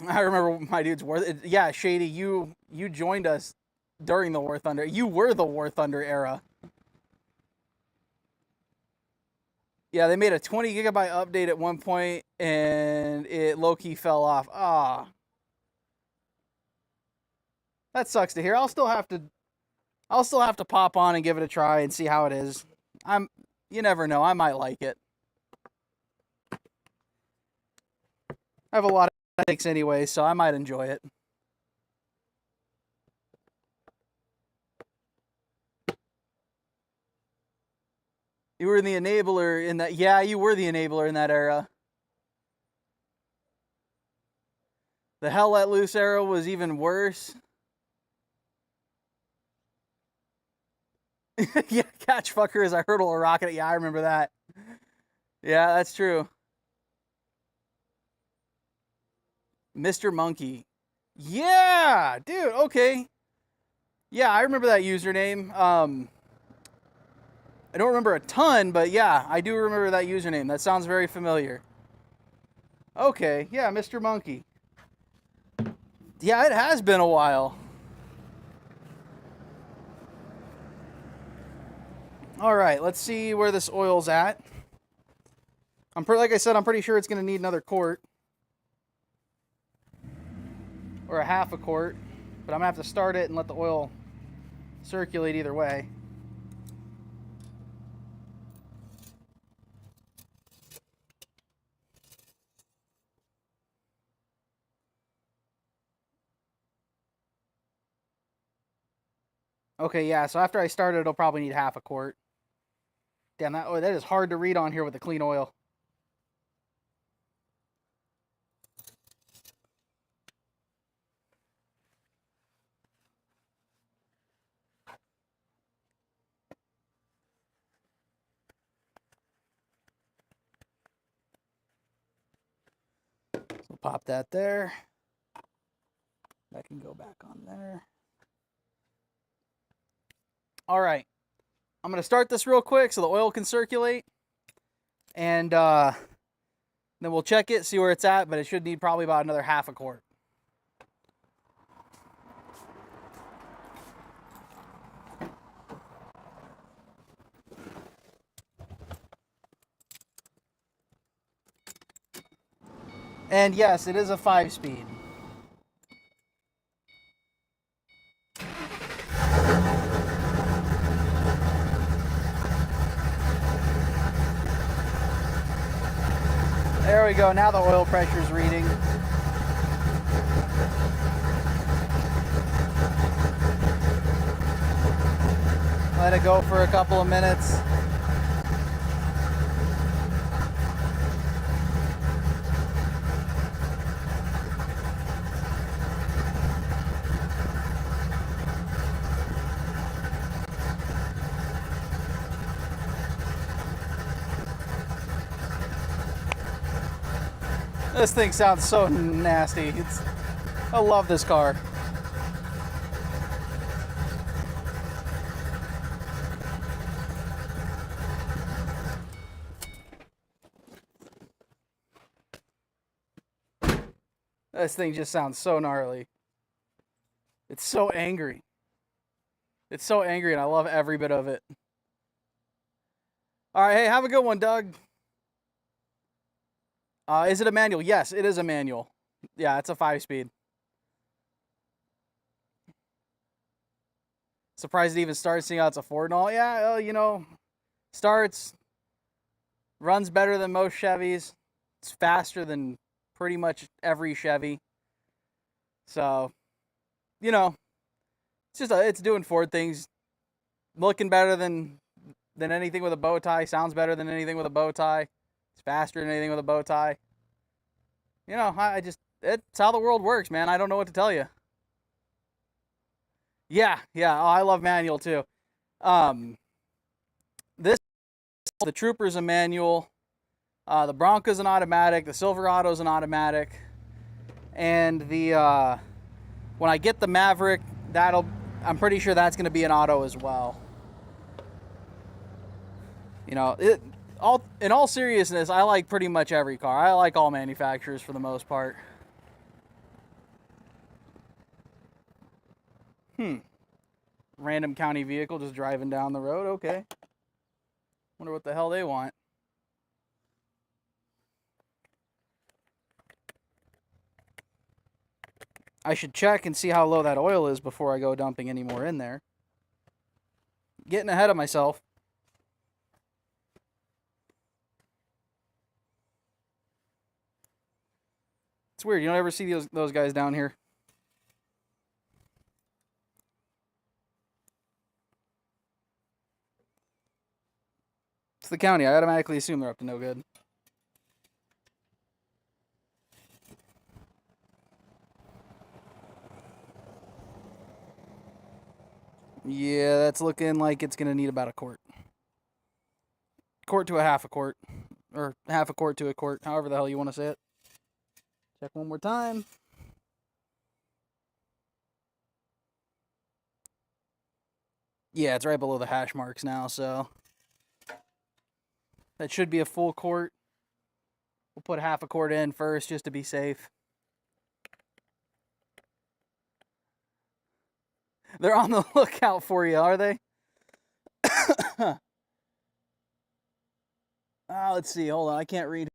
I remember my dude's War. Yeah, Shady, you joined us during the War Thunder. You were the War Thunder era. Yeah, they made a 20 gigabyte update at one point, and it low-key fell off. Ah, that sucks to hear. I'll still have to pop on and give it a try and see how it is. You never know. I might like it. I have a lot of headaches anyway, so I might enjoy it. You were the enabler in that. Yeah, you were the enabler in that era. The Hell Let Loose era was even worse. Yeah, catch fucker as I hurtle a rocket. Yeah, I remember that. Yeah, that's true. Mr. Monkey. Yeah, dude, okay. Yeah, I remember that username. I don't remember a ton, but yeah, I do remember that username. That sounds very familiar. Okay, yeah, Mr. Monkey. Yeah, it has been a while. All right, let's see where this oil's at. Like I said, I'm pretty sure it's going to need another quart. Or a half a quart. But I'm going to have to start it and let the oil circulate either way. Okay, yeah, so after I start it, it'll probably need half a quart. Damn, that is hard to read on here with the clean oil. So pop that there. That can go back on there. All right. I'm going to start this real quick so the oil can circulate. And then we'll check it, see where it's at, but it should need probably about another half a quart. And yes, it is a 5-speed. There we go, now the oil pressure's reading. Let it go for a couple of minutes. This thing sounds so nasty. I love this car. This thing just sounds so gnarly. It's so angry. It's so angry, and I love every bit of it. All right, hey, have a good one, Doug. Is it a manual? Yes, it is a manual. Yeah, it's a 5-speed. Surprised it even starts, seeing how it's a Ford and all. Yeah, you know, starts, runs better than most Chevys. It's faster than pretty much every Chevy. So, you know, it's doing Ford things. Looking better than anything with a bow tie. Sounds better than anything with a bow tie. It's faster than anything with a bow tie. You know, it's how the world works, man. I don't know what to tell you. Yeah. Oh, I love manual too. The Trooper's a manual. The Bronco's an automatic. The Silverado's an automatic. And the when I get the Maverick, I'm pretty sure that's going to be an auto as well. You know, in all seriousness, I like pretty much every car. I like all manufacturers for the most part. Random county vehicle just driving down the road. Okay. Wonder what the hell they want. I should check and see how low that oil is before I go dumping any more in there. Getting ahead of myself. It's weird. You don't ever see those guys down here. It's the county. I automatically assume they're up to no good. Yeah, that's looking like it's going to need about a quart. Quart to a half a quart. Or half a quart to a quart, however the hell you want to say it. Check one more time. Yeah, it's right below the hash marks now, so that should be a full quart. We'll put half a quart in first just to be safe. They're on the lookout for you, are they? Let's see. Hold on. I can't read.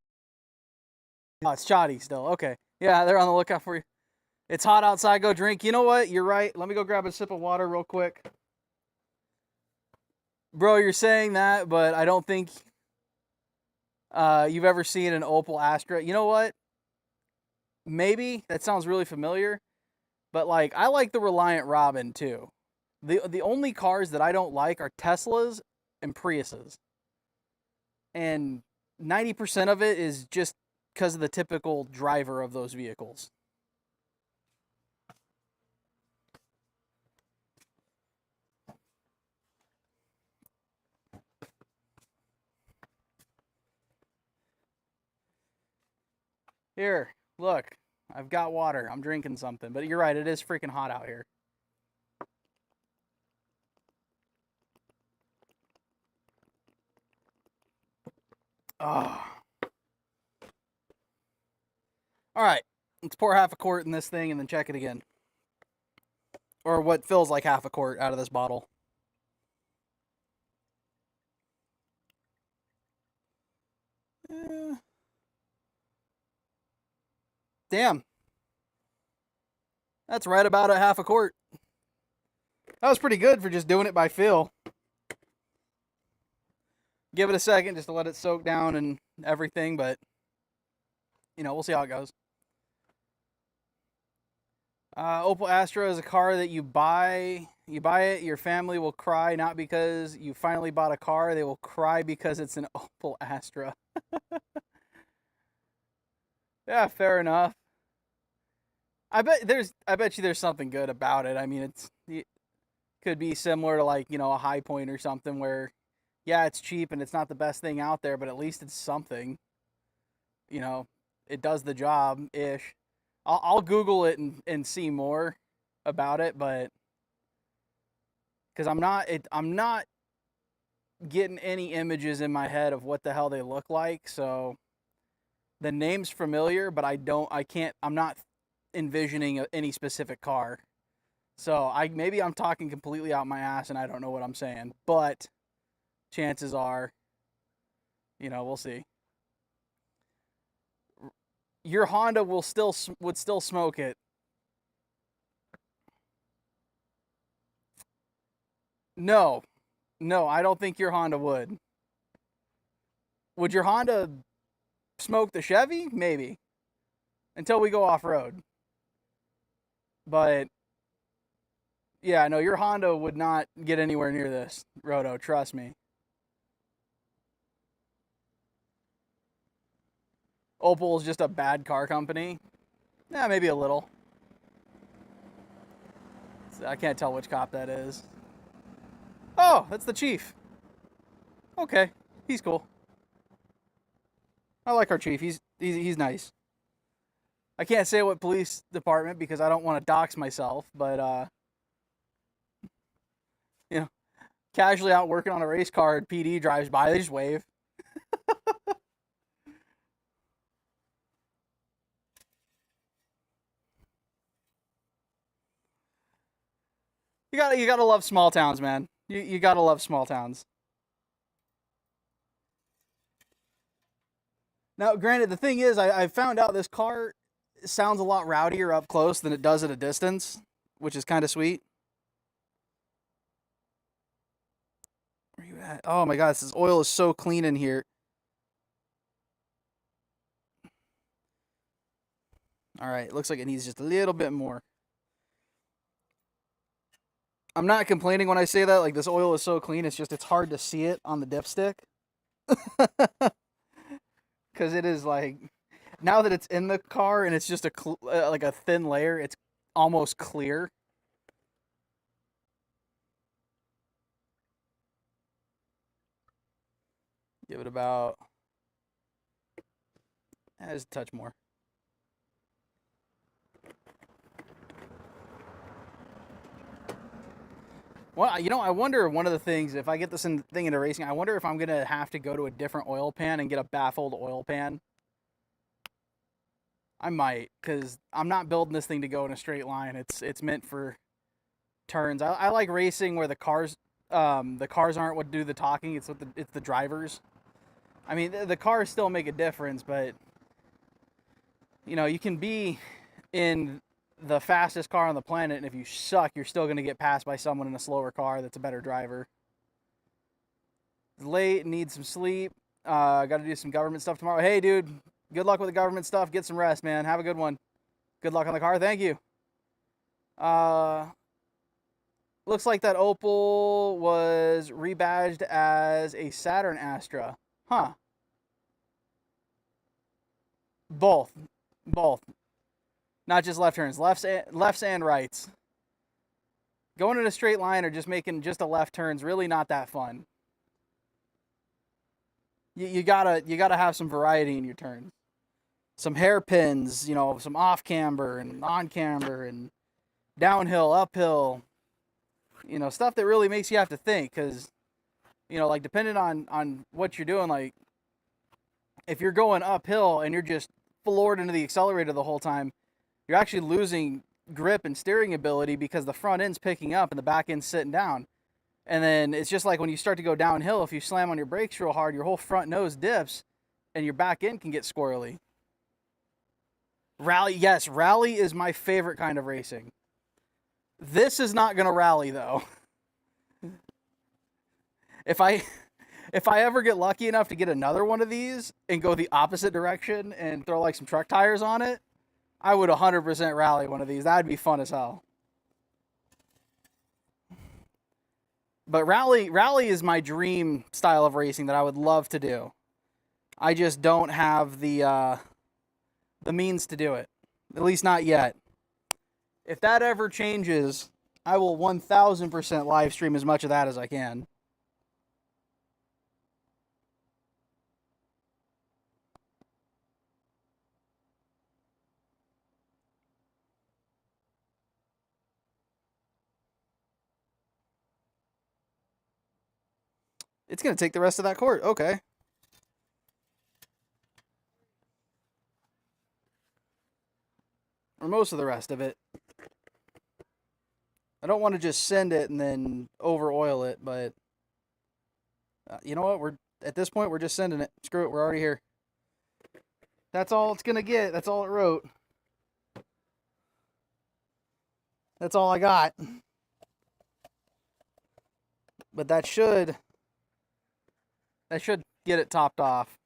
Oh, it's shoddy still. Okay. Yeah, they're on the lookout for you. It's hot outside. Go drink. You know what? You're right. Let me go grab a sip of water real quick. Bro, you're saying that, but I don't think you've ever seen an Opel Astra. You know what? Maybe. That sounds really familiar. But, like, I like the Reliant Robin, too. The only cars that I don't like are Teslas and Priuses. And 90% of it is just because of the typical driver of those vehicles. Here, look. I've got water. I'm drinking something. But you're right, it is freaking hot out here. Oh. All right. Let's pour half a quart in this thing and then check it again. Or what feels like half a quart out of this bottle. Damn. That's right about a half a quart. That was pretty good for just doing it by feel. Give it a second just to let it soak down and everything, but you know, we'll see how it goes. Opel Astra is a car that you buy. You buy it, your family will cry not because you finally bought a car. They will cry because it's an Opel Astra. Yeah, fair enough. I bet you there's something good about it. I mean, it could be similar to, like, you know, a High Point or something where, yeah, it's cheap and it's not the best thing out there, but at least it's something. You know, it does the job ish. I'll Google it and see more about it, but because I'm not getting any images in my head of what the hell they look like. So the name's familiar, but I'm not envisioning any specific car. So maybe I'm talking completely out my ass and I don't know what I'm saying, but chances are, you know, we'll see. Your Honda would still smoke it. No, I don't think your Honda would. Would your Honda smoke the Chevy? Maybe. Until we go off road. But yeah, no, your Honda would not get anywhere near this, Roto, trust me. Opel is just a bad car company. Yeah, maybe a little. I can't tell which cop that is. Oh, that's the chief. Okay, he's cool. I like our chief. He's nice. I can't say what police department because I don't want to dox myself, but you know, casually out working on a race car and PD drives by, they just wave. You gotta love small towns, man. You gotta love small towns. Now, granted, the thing is, I found out this car sounds a lot rowdier up close than it does at a distance, which is kind of sweet. Where you at? Oh my god, this oil is so clean in here. All right, it looks like it needs just a little bit more. I'm not complaining when I say that. Like, this oil is so clean, it's hard to see it on the dipstick. Because it is like, now that it's in the car and it's just like a thin layer, it's almost clear. Give it about, just a touch more. Well, you know, I wonder, one of the things, if I get this thing into racing, I wonder if I'm going to have to go to a different oil pan and get a baffled oil pan. I might, because I'm not building this thing to go in a straight line. It's meant for turns. I like racing where the cars aren't what do the talking. It's the drivers. I mean, the cars still make a difference, but you know, you can be in the fastest car on the planet, and if you suck, you're still going to get passed by someone in a slower car that's a better driver. Late, need some sleep. Got to do some government stuff tomorrow. Hey, dude, good luck with the government stuff. Get some rest, man. Have a good one. Good luck on the car. Thank you. Looks like that Opel was rebadged as a Saturn Astra. Huh. Both. Not just left turns. Lefts and rights. Going in a straight line or just making just a left turn's really not that fun. You gotta have some variety in your turns. Some hairpins, you know, some off camber and on camber and downhill, uphill. You know, stuff that really makes you have to think, because, you know, like, depending on what you're doing, like, if you're going uphill and you're just floored into the accelerator the whole time, you're actually losing grip and steering ability because the front end's picking up and the back end's sitting down. And then it's just like when you start to go downhill, if you slam on your brakes real hard, your whole front nose dips and your back end can get squirrely. Rally, yes, rally is my favorite kind of racing. This is not going to rally, though. If I ever get lucky enough to get another one of these and go the opposite direction and throw like some truck tires on it, I would 100% rally one of these. That'd be fun as hell. But rally is my dream style of racing that I would love to do. I just don't have the means to do it. At least not yet. If that ever changes, I will 1000% live stream as much of that as I can. It's going to take the rest of that court. Okay. Or most of the rest of it. I don't want to just send it and then over oil it, but you know what? At this point, we're just sending it. Screw it. We're already here. That's all it's going to get. That's all it wrote. That's all I got. But that should get it topped off.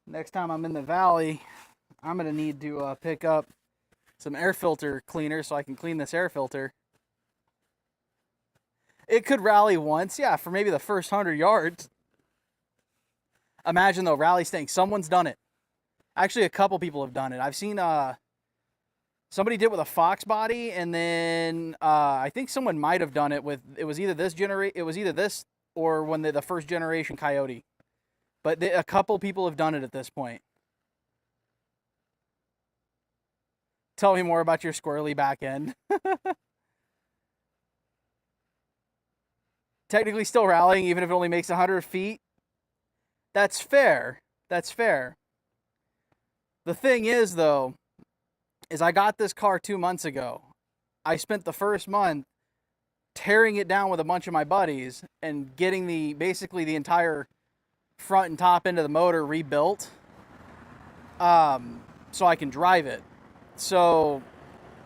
Next time I'm in the valley, I'm going to need to pick up some air filter cleaner so I can clean this air filter. It could rally once, yeah, for maybe the first 100 yards. Imagine, though, rally staying. Someone's done it. Actually, a couple people have done it. I've seen somebody did it with a Fox body, and then I think someone might have done it with, it was either this or when the first generation Coyote. But a couple people have done it at this point. Tell me more about your squirrely back end. Technically still rallying even if it only makes 100 feet. That's fair. That's fair. The thing is, though, is I got this car 2 months ago. I spent the first month tearing it down with a bunch of my buddies and getting basically the entire front and top end of the motor rebuilt, so I can drive it. So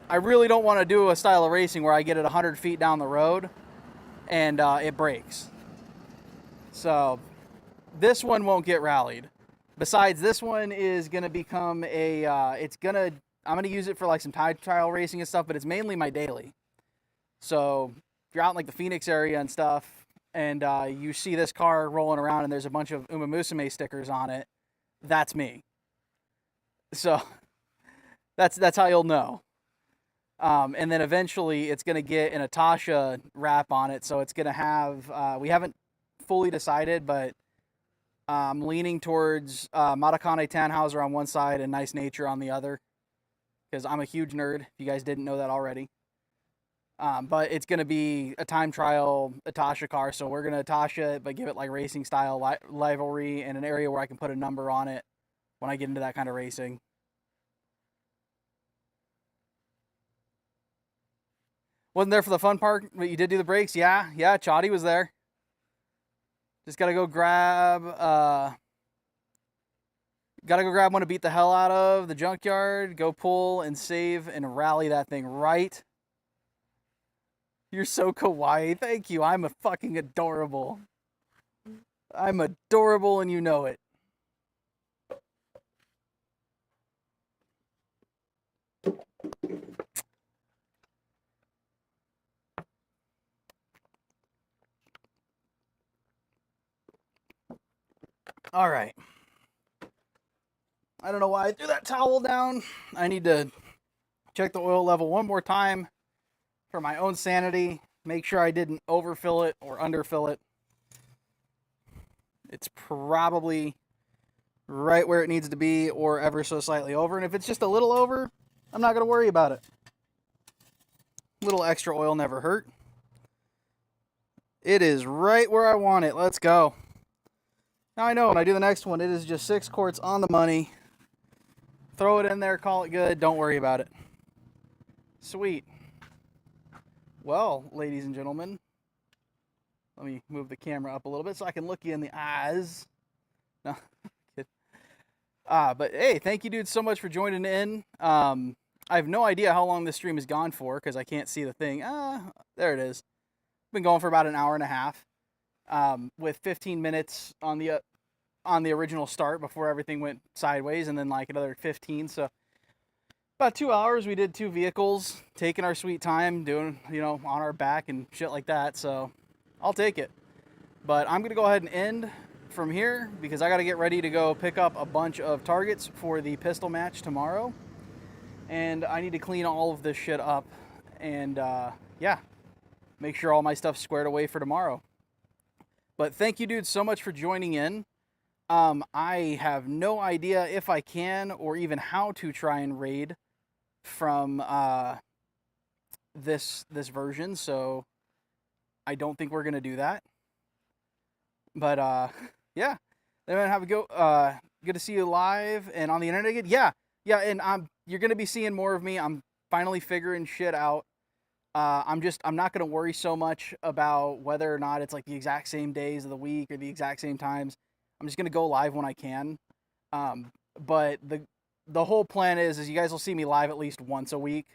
I really don't want to do a style of racing where I get it 100 feet down the road and it breaks. So this one won't get rallied. Besides, this one is going to become a, I'm going to use it for like some time trial racing and stuff, but it's mainly my daily. So if you're out in like the Phoenix area and stuff, and you see this car rolling around and there's a bunch of Uma Musume stickers on it, that's me. So that's how you'll know. And then eventually it's going to get an Atasha wrap on it. So it's going to have, we haven't fully decided, but I'm leaning towards Matakane Tannhauser on one side and Nice Nature on the other, because I'm a huge nerd, if you guys didn't know that already. But it's going to be a time trial Atasha car, so we're going to Atasha it, but give it like racing style livery and an area where I can put a number on it when I get into that kind of racing. Wasn't there for the fun part, but you did do the brakes? Yeah, Chotty was there. Just gotta go grab one to beat the hell out of the junkyard, go pull and save and rally that thing right. You're so kawaii. Thank you. I'm a fucking adorable. I'm adorable and you know it. All right. I don't know why I threw that towel down. I need to check the oil level one more time for my own sanity. Make sure I didn't overfill it or underfill it. It's probably right where it needs to be or ever so slightly over. And if it's just a little over, I'm not going to worry about it. A little extra oil never hurt. It is right where I want it. Let's go. Now I know when I do the next one, it is just 6 quarts on the money. Throw it in there, call it good. Don't worry about it. Sweet. Well, ladies and gentlemen, let me move the camera up a little bit so I can look you in the eyes. No, kid. But hey, thank you, dude, so much for joining in. I have no idea how long this stream has gone for because I can't see the thing. There it is. Been going for about an hour and a half, with 15 minutes on the original start before everything went sideways, and then like another 15. So about 2 hours. We did 2 vehicles, taking our sweet time, doing, on our back and shit like that. So I'll take it. But I'm going to go ahead and end from here because I got to get ready to go pick up a bunch of targets for the pistol match tomorrow. And I need to clean all of this shit up and, make sure all my stuff's squared away for tomorrow. But thank you, dude, so much for joining in. I have no idea if I can or even how to try and raid from this version, so I don't think we're gonna do that. But yeah, then have a go. Good to see you live and on the internet again. Yeah, and you're gonna be seeing more of me. I'm finally figuring shit out. I'm not gonna worry so much about whether or not it's like the exact same days of the week or the exact same times. I'm just gonna go live when I can. But the whole plan is you guys will see me live at least once a week.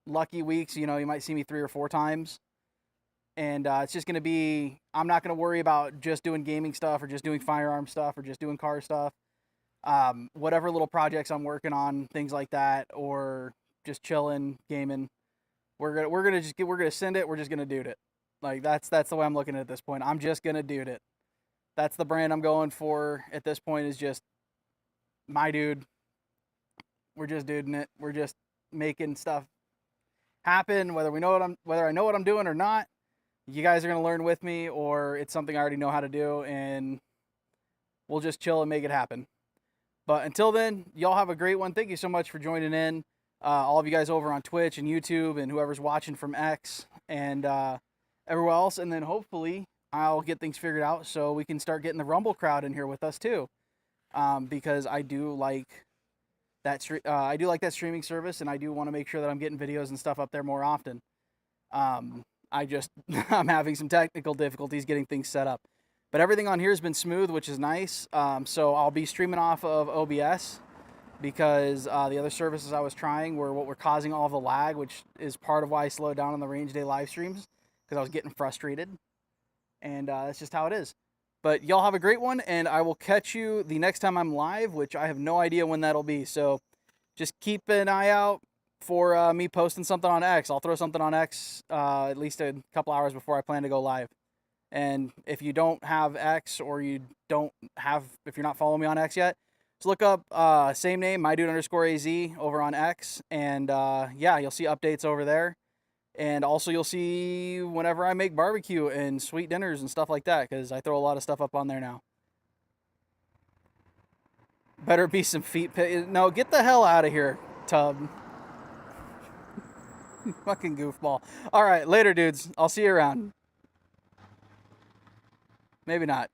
Lucky weeks, you might see me 3 or 4 times. And it's just gonna be, I'm not gonna worry about just doing gaming stuff or just doing firearm stuff or just doing car stuff. Whatever little projects I'm working on, things like that, or just chilling, gaming. We're gonna send it. We're just gonna dude it. Like that's the way I'm looking at this point. I'm just gonna dude it. That's the brand I'm going for at this point, is just my dude. We're just duding it. We're just making stuff happen, whether I know what I'm doing or not. You guys are gonna learn with me, or it's something I already know how to do, and we'll just chill and make it happen. But until then, y'all have a great one. Thank you so much for joining in. All of you guys over on Twitch and YouTube and whoever's watching from X and everywhere else. And then hopefully I'll get things figured out so we can start getting the Rumble crowd in here with us too. Because I do like that streaming service, and I do want to make sure that I'm getting videos and stuff up there more often. I'm having some technical difficulties getting things set up. But everything on here has been smooth, which is nice. So I'll be streaming off of OBS because the other services I was trying were what were causing all the lag, which is part of why I slowed down on the range day live streams, because I was getting frustrated. And that's just how it is. But y'all have a great one, and I will catch you the next time I'm live, which I have no idea when that'll be. So just keep an eye out for me posting something on X. I'll throw something on X at least a couple hours before I plan to go live. And if you don't have X, or if you're not following me on X yet, just look up same name, mydude_AZ over on X. And yeah, you'll see updates over there. And also you'll see whenever I make barbecue and sweet dinners and stuff like that, because I throw a lot of stuff up on there now. Better be some feet. No, get the hell out of here, Tub. Fucking goofball. All right, later, dudes. I'll see you around. Maybe not.